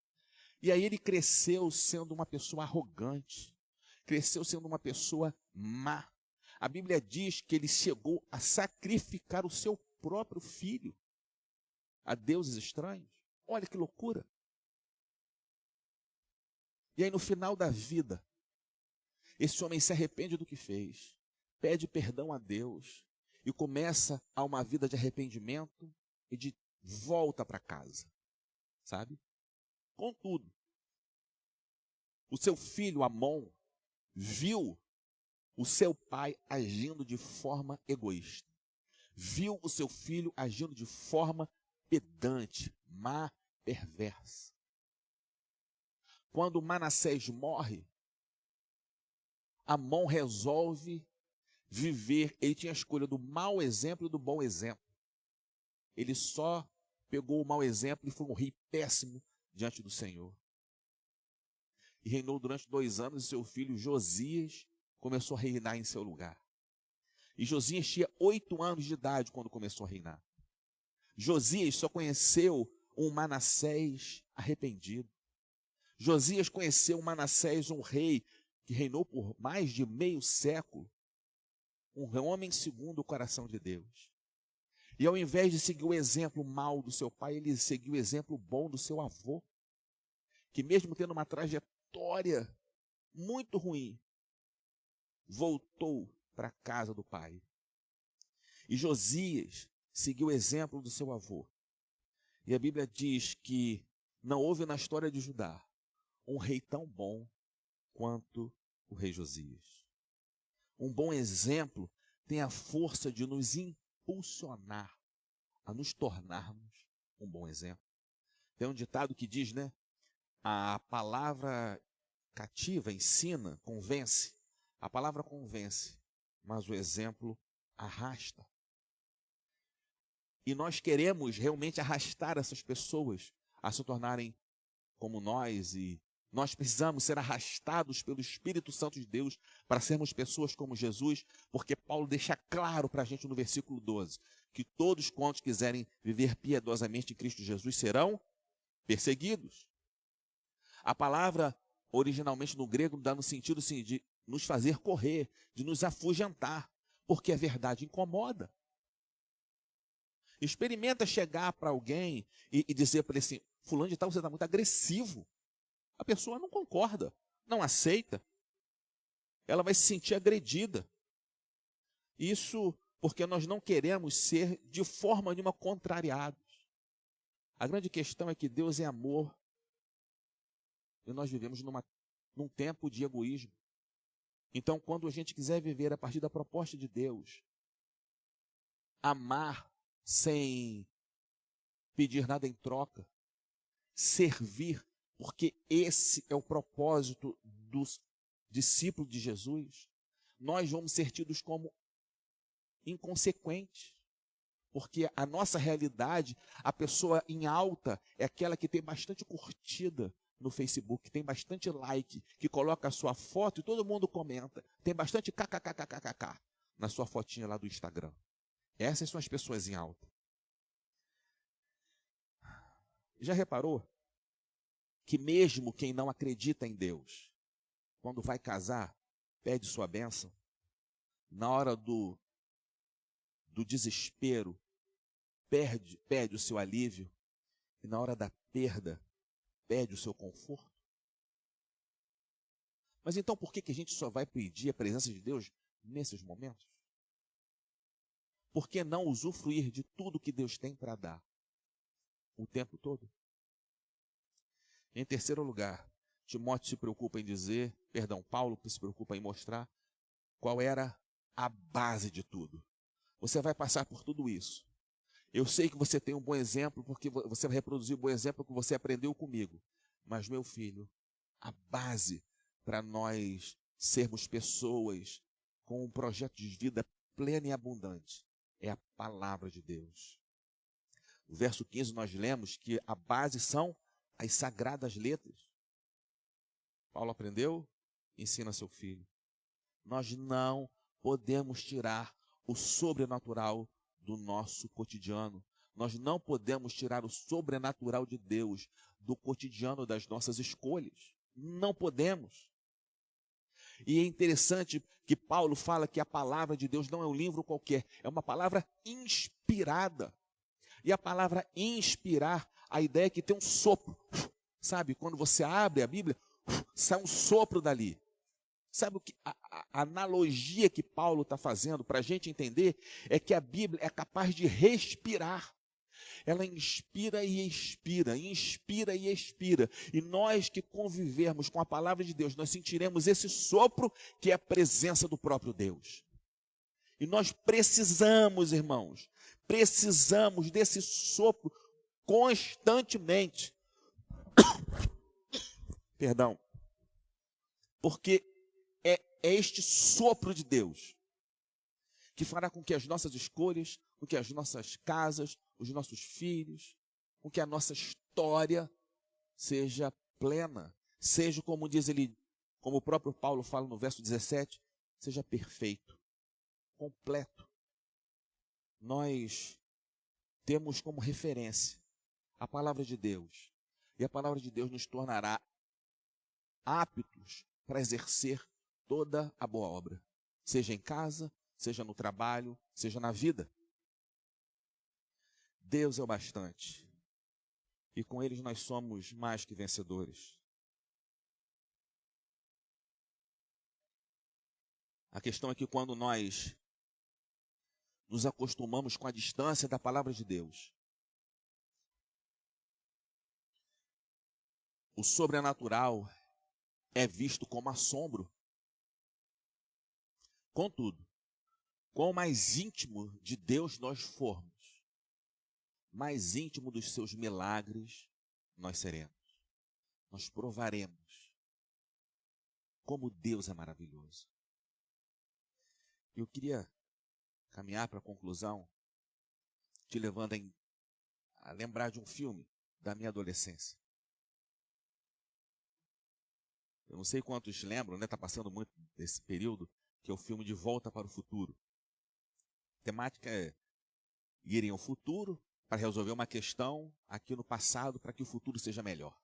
E aí ele cresceu sendo uma pessoa arrogante, cresceu sendo uma pessoa má. A Bíblia diz que ele chegou a sacrificar o seu próprio filho a deuses estranhos. Olha que loucura. E aí no final da vida, esse homem se arrepende do que fez, pede perdão a Deus e começa a uma vida de arrependimento e de volta para casa, sabe? Contudo, o seu filho Amon viu o seu pai agindo de forma egoísta. Viu o seu filho agindo de forma pedante, má, perversa. Quando Manassés morre, Amon resolve viver. Ele tinha a escolha do mau exemplo e do bom exemplo. Ele só pegou o mau exemplo e foi um rei péssimo diante do Senhor. E reinou durante 2 anos, e seu filho Josias começou a reinar em seu lugar. E Josias tinha 8 anos de idade quando começou a reinar. Josias só conheceu um Manassés arrependido. Josias conheceu um Manassés, um rei que reinou por mais de meio século, um homem segundo o coração de Deus. E ao invés de seguir o exemplo mau do seu pai, ele seguiu o exemplo bom do seu avô, que mesmo tendo uma trajetória muito ruim, voltou para a casa do pai. E Josias seguiu o exemplo do seu avô. E a Bíblia diz que não houve na história de Judá um rei tão bom quanto o rei Josias. Um bom exemplo tem a força de nos impulsionar a nos tornarmos um bom exemplo. Tem um ditado que diz, né? A palavra cativa, ensina, convence. A palavra convence, mas o exemplo arrasta. E nós queremos realmente arrastar essas pessoas a se tornarem como nós, e nós precisamos ser arrastados pelo Espírito Santo de Deus para sermos pessoas como Jesus, porque Paulo deixa claro para a gente no versículo 12, que todos quantos quiserem viver piedosamente em Cristo Jesus serão perseguidos. A palavra, originalmente no grego, dá no sentido assim, de nos fazer correr, de nos afugentar, porque a verdade incomoda. Experimenta chegar para alguém e dizer para ele assim, fulano de tal, você está muito agressivo. A pessoa não concorda, não aceita. Ela vai se sentir agredida. Isso porque nós não queremos ser de forma nenhuma contrariados. A grande questão é que Deus é amor e nós vivemos num tempo de egoísmo. Então, quando a gente quiser viver a partir da proposta de Deus, amar sem pedir nada em troca, servir, porque esse é o propósito dos discípulos de Jesus, nós vamos ser tidos como inconsequentes. Porque a nossa realidade, a pessoa em alta é aquela que tem bastante curtida no Facebook, tem bastante like, que coloca a sua foto e todo mundo comenta. Tem bastante kkkkkk na sua fotinha lá do Instagram. Essas são as pessoas em alta. Já reparou que mesmo quem não acredita em Deus, quando vai casar, pede sua bênção? Na hora do desespero, pede o seu alívio, e na hora da perda, pede o seu conforto? Mas então por que a gente só vai pedir a presença de Deus nesses momentos? Por que não usufruir de tudo que Deus tem para dar o tempo todo? Em terceiro lugar, Timóteo se preocupa em dizer, Paulo se preocupa em mostrar qual era a base de tudo. Você vai passar por tudo isso. Eu sei que você tem um bom exemplo, porque você vai reproduzir o bom exemplo que você aprendeu comigo. Mas, meu filho, a base para nós sermos pessoas com um projeto de vida pleno e abundante é a palavra de Deus. No verso 15 nós lemos que a base são as sagradas letras. Paulo aprendeu, ensina a seu filho. Nós não podemos tirar o sobrenatural do nosso cotidiano. Nós não podemos tirar o sobrenatural de Deus do cotidiano das nossas escolhas. Não podemos. E é interessante que Paulo fala que a palavra de Deus não é um livro qualquer, é uma palavra inspirada. E a palavra inspirar, a ideia é que tem um sopro. Sabe, quando você abre a Bíblia, sai um sopro dali. Sabe o que a analogia que Paulo está fazendo para a gente entender é que a Bíblia é capaz de respirar. Ela inspira e expira, inspira e expira. E nós que convivermos com a palavra de Deus, nós sentiremos esse sopro que é a presença do próprio Deus. E nós precisamos, irmãos, precisamos desse sopro constantemente. Perdão. Porque é este sopro de Deus que fará com que as nossas escolhas, com que as nossas casas, os nossos filhos, com que a nossa história seja plena, seja, como diz ele, como o próprio Paulo fala no verso 17, seja perfeito, completo. Nós temos como referência a palavra de Deus, e a palavra de Deus nos tornará aptos para exercer toda a boa obra, seja em casa, seja no trabalho, seja na vida. Deus é o bastante, e com eles nós somos mais que vencedores. A questão é que quando nós nos acostumamos com a distância da palavra de Deus, o sobrenatural é visto como assombro. Contudo, quanto mais íntimo de Deus nós formos, mais íntimo dos seus milagres nós seremos. Nós provaremos como Deus é maravilhoso. Eu queria caminhar para a conclusão, te levando a lembrar de um filme da minha adolescência. Eu não sei quantos lembram, né? Está passando muito desse período, que é o filme De Volta para o Futuro. A temática é irem ao futuro para resolver uma questão aqui no passado para que o futuro seja melhor.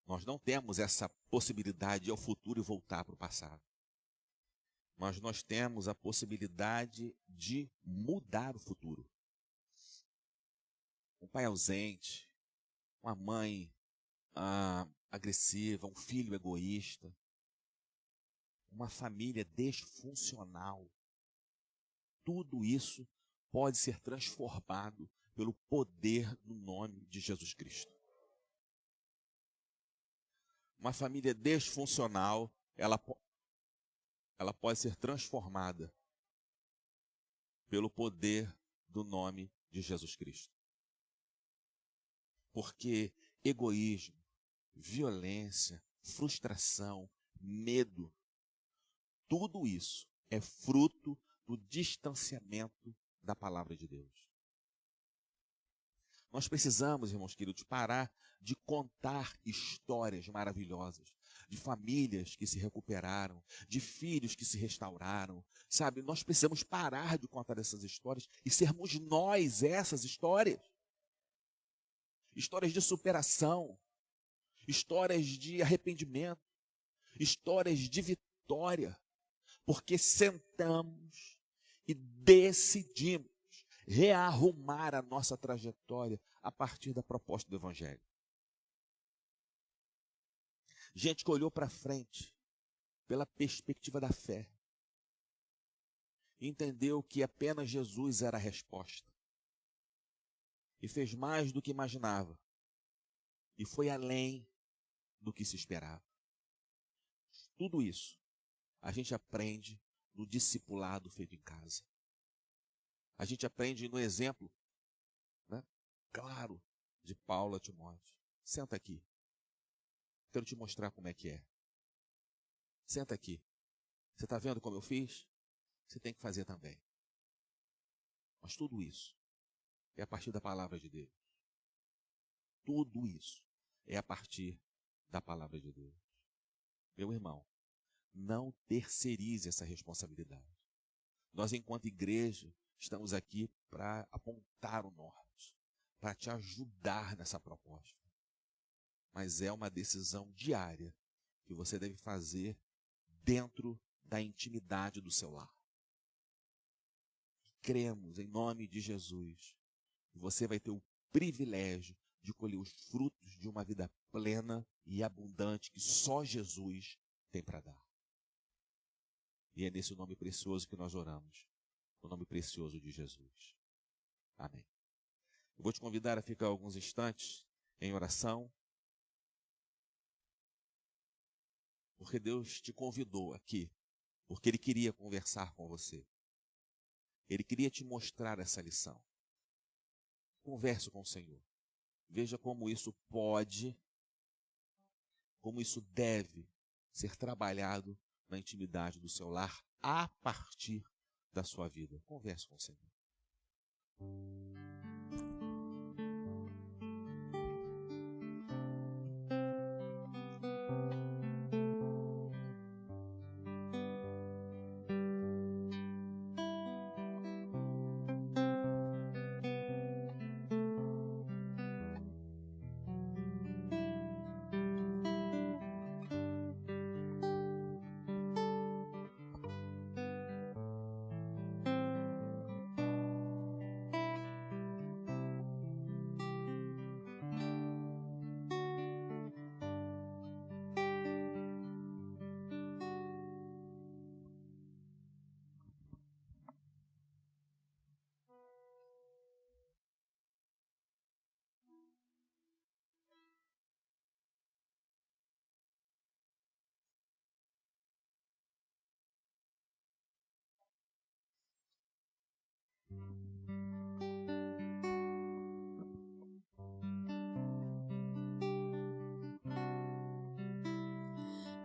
Nós não temos essa possibilidade de ir ao futuro e voltar para o passado. Mas nós temos a possibilidade de mudar o futuro. Um pai ausente, uma mãe agressiva, um filho egoísta, uma família disfuncional. Tudo isso pode ser transformado pelo poder do nome de Jesus Cristo. Uma família disfuncional, ela pode ser transformada pelo poder do nome de Jesus Cristo. Porque egoísmo, violência, frustração, medo, tudo isso é fruto do distanciamento da palavra de Deus. Nós precisamos, irmãos queridos, parar de contar histórias maravilhosas, de famílias que se recuperaram, de filhos que se restauraram, sabe? Nós precisamos parar de contar essas histórias e sermos nós essas histórias. Histórias de superação, histórias de arrependimento, histórias de vitória, porque sentamos e decidimos rearrumar a nossa trajetória a partir da proposta do Evangelho. Gente que olhou para frente pela perspectiva da fé, entendeu que apenas Jesus era a resposta e fez mais do que imaginava e foi além do que se esperava. Tudo isso a gente aprende no discipulado feito em casa. A gente aprende no exemplo, né, claro, de Paulo a Timóteo. Senta aqui. Quero te mostrar como é que é. Senta aqui. Você está vendo como eu fiz? Você tem que fazer também. Mas tudo isso é a partir da palavra de Deus. Tudo isso é a partir da palavra de Deus. Meu irmão, não terceirize essa responsabilidade. Nós, enquanto igreja, estamos aqui para apontar o norte, para te ajudar nessa proposta. Mas é uma decisão diária que você deve fazer dentro da intimidade do seu lar. Cremos, em nome de Jesus, que você vai ter o privilégio de colher os frutos de uma vida plena e abundante que só Jesus tem para dar. E é nesse nome precioso que nós oramos, o nome precioso de Jesus. Amém. Eu vou te convidar a ficar alguns instantes em oração, porque Deus te convidou aqui, porque Ele queria conversar com você. Ele queria te mostrar essa lição. Converse com o Senhor. Veja como isso pode, como isso deve ser trabalhado na intimidade do seu lar a partir da sua vida. Converse com o Senhor.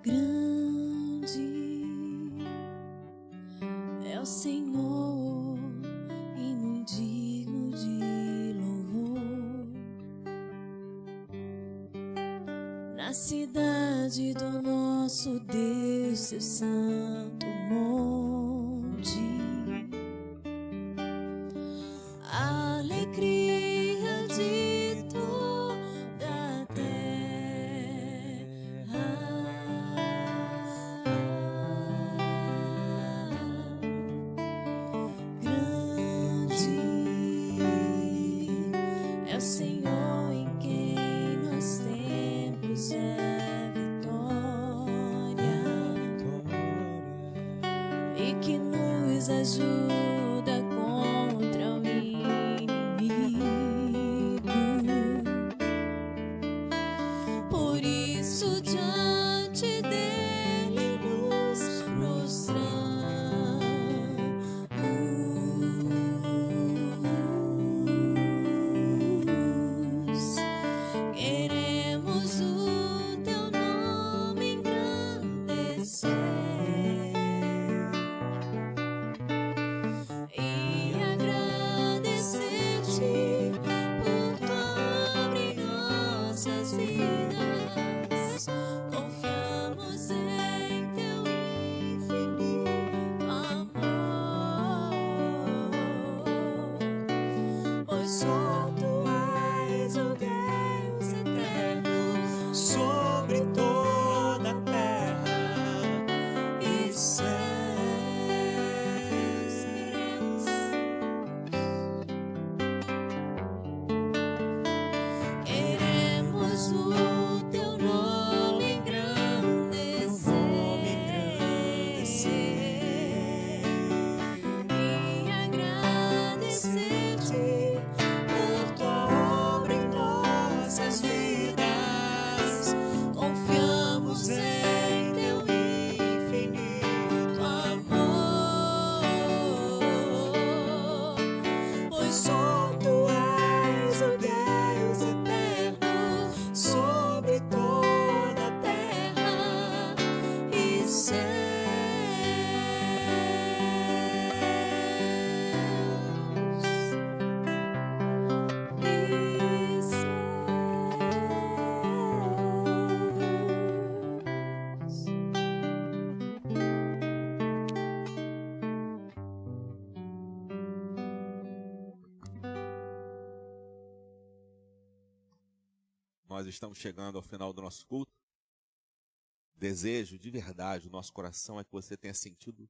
Grande é o Senhor e muito digno de louvor. Na cidade do nosso Deus, seu santo monte, a alegria de toda a é o Senhor em quem nós temos a vitória e que nos ajuda contra o inimigo. Por isso diante dele nos prostramos. Queremos o teu nome engrandecer e agradecer-te por tua obra em nossas vidas. Confiamos em teu infinito amor, pois só tu és o Deus eterno sobre toda a terra e céus. Queremos o teu nome engrandecer e agradecer-te por tua obra em nossas vidas. nós estamos chegando ao final do nosso culto. Desejo de verdade, o nosso coração é que você tenha sentido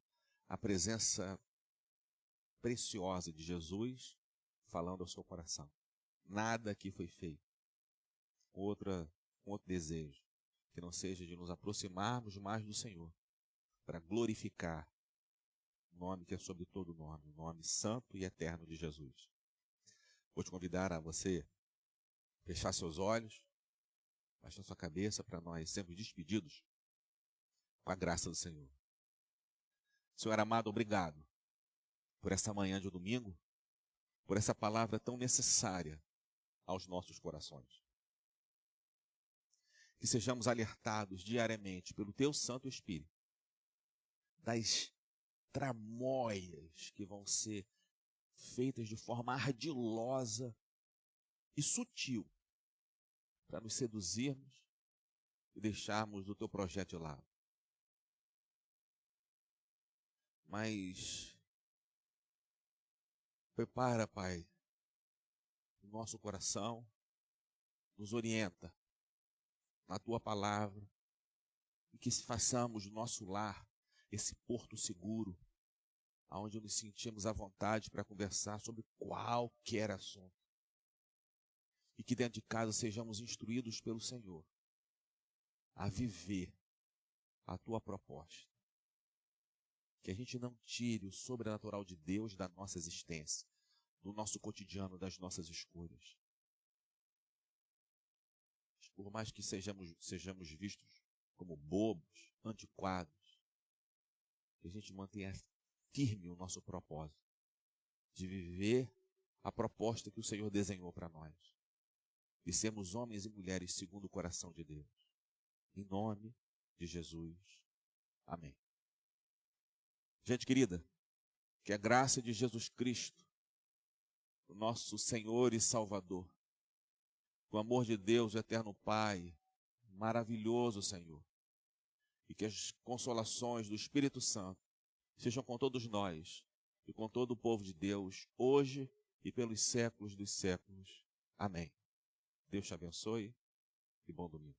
a presença preciosa de Jesus falando ao seu coração. Nada aqui foi feito com outro desejo, que não seja de nos aproximarmos mais do Senhor, para glorificar o nome que é sobre todo nome, o nome santo e eterno de Jesus. Vou te convidar a você fechar seus olhos, baixar sua cabeça para nós sermos despedidos com a graça do Senhor. Senhor amado, obrigado por essa manhã de domingo, por essa palavra tão necessária aos nossos corações. Que sejamos alertados diariamente pelo Teu Santo Espírito das tramóias que vão ser feitas de forma ardilosa e sutil para nos seduzirmos e deixarmos o Teu projeto de lado. Mas prepara, Pai, o nosso coração, nos orienta na Tua palavra e que façamos do nosso lar esse porto seguro, onde nos sentimos à vontade para conversar sobre qualquer assunto. E que dentro de casa sejamos instruídos pelo Senhor a viver a Tua proposta. Que a gente não tire o sobrenatural de Deus da nossa existência, do nosso cotidiano, das nossas escolhas. Mas por mais que sejamos vistos como bobos, antiquados, que a gente mantenha firme o nosso propósito de viver a proposta que o Senhor desenhou para nós. E sermos homens e mulheres segundo o coração de Deus. Em nome de Jesus. Amém. Gente querida, que a graça de Jesus Cristo, o nosso Senhor e Salvador, o amor de Deus, o eterno Pai, maravilhoso Senhor, e que as consolações do Espírito Santo sejam com todos nós e com todo o povo de Deus, hoje e pelos séculos dos séculos. Amém. Deus te abençoe e bom domingo.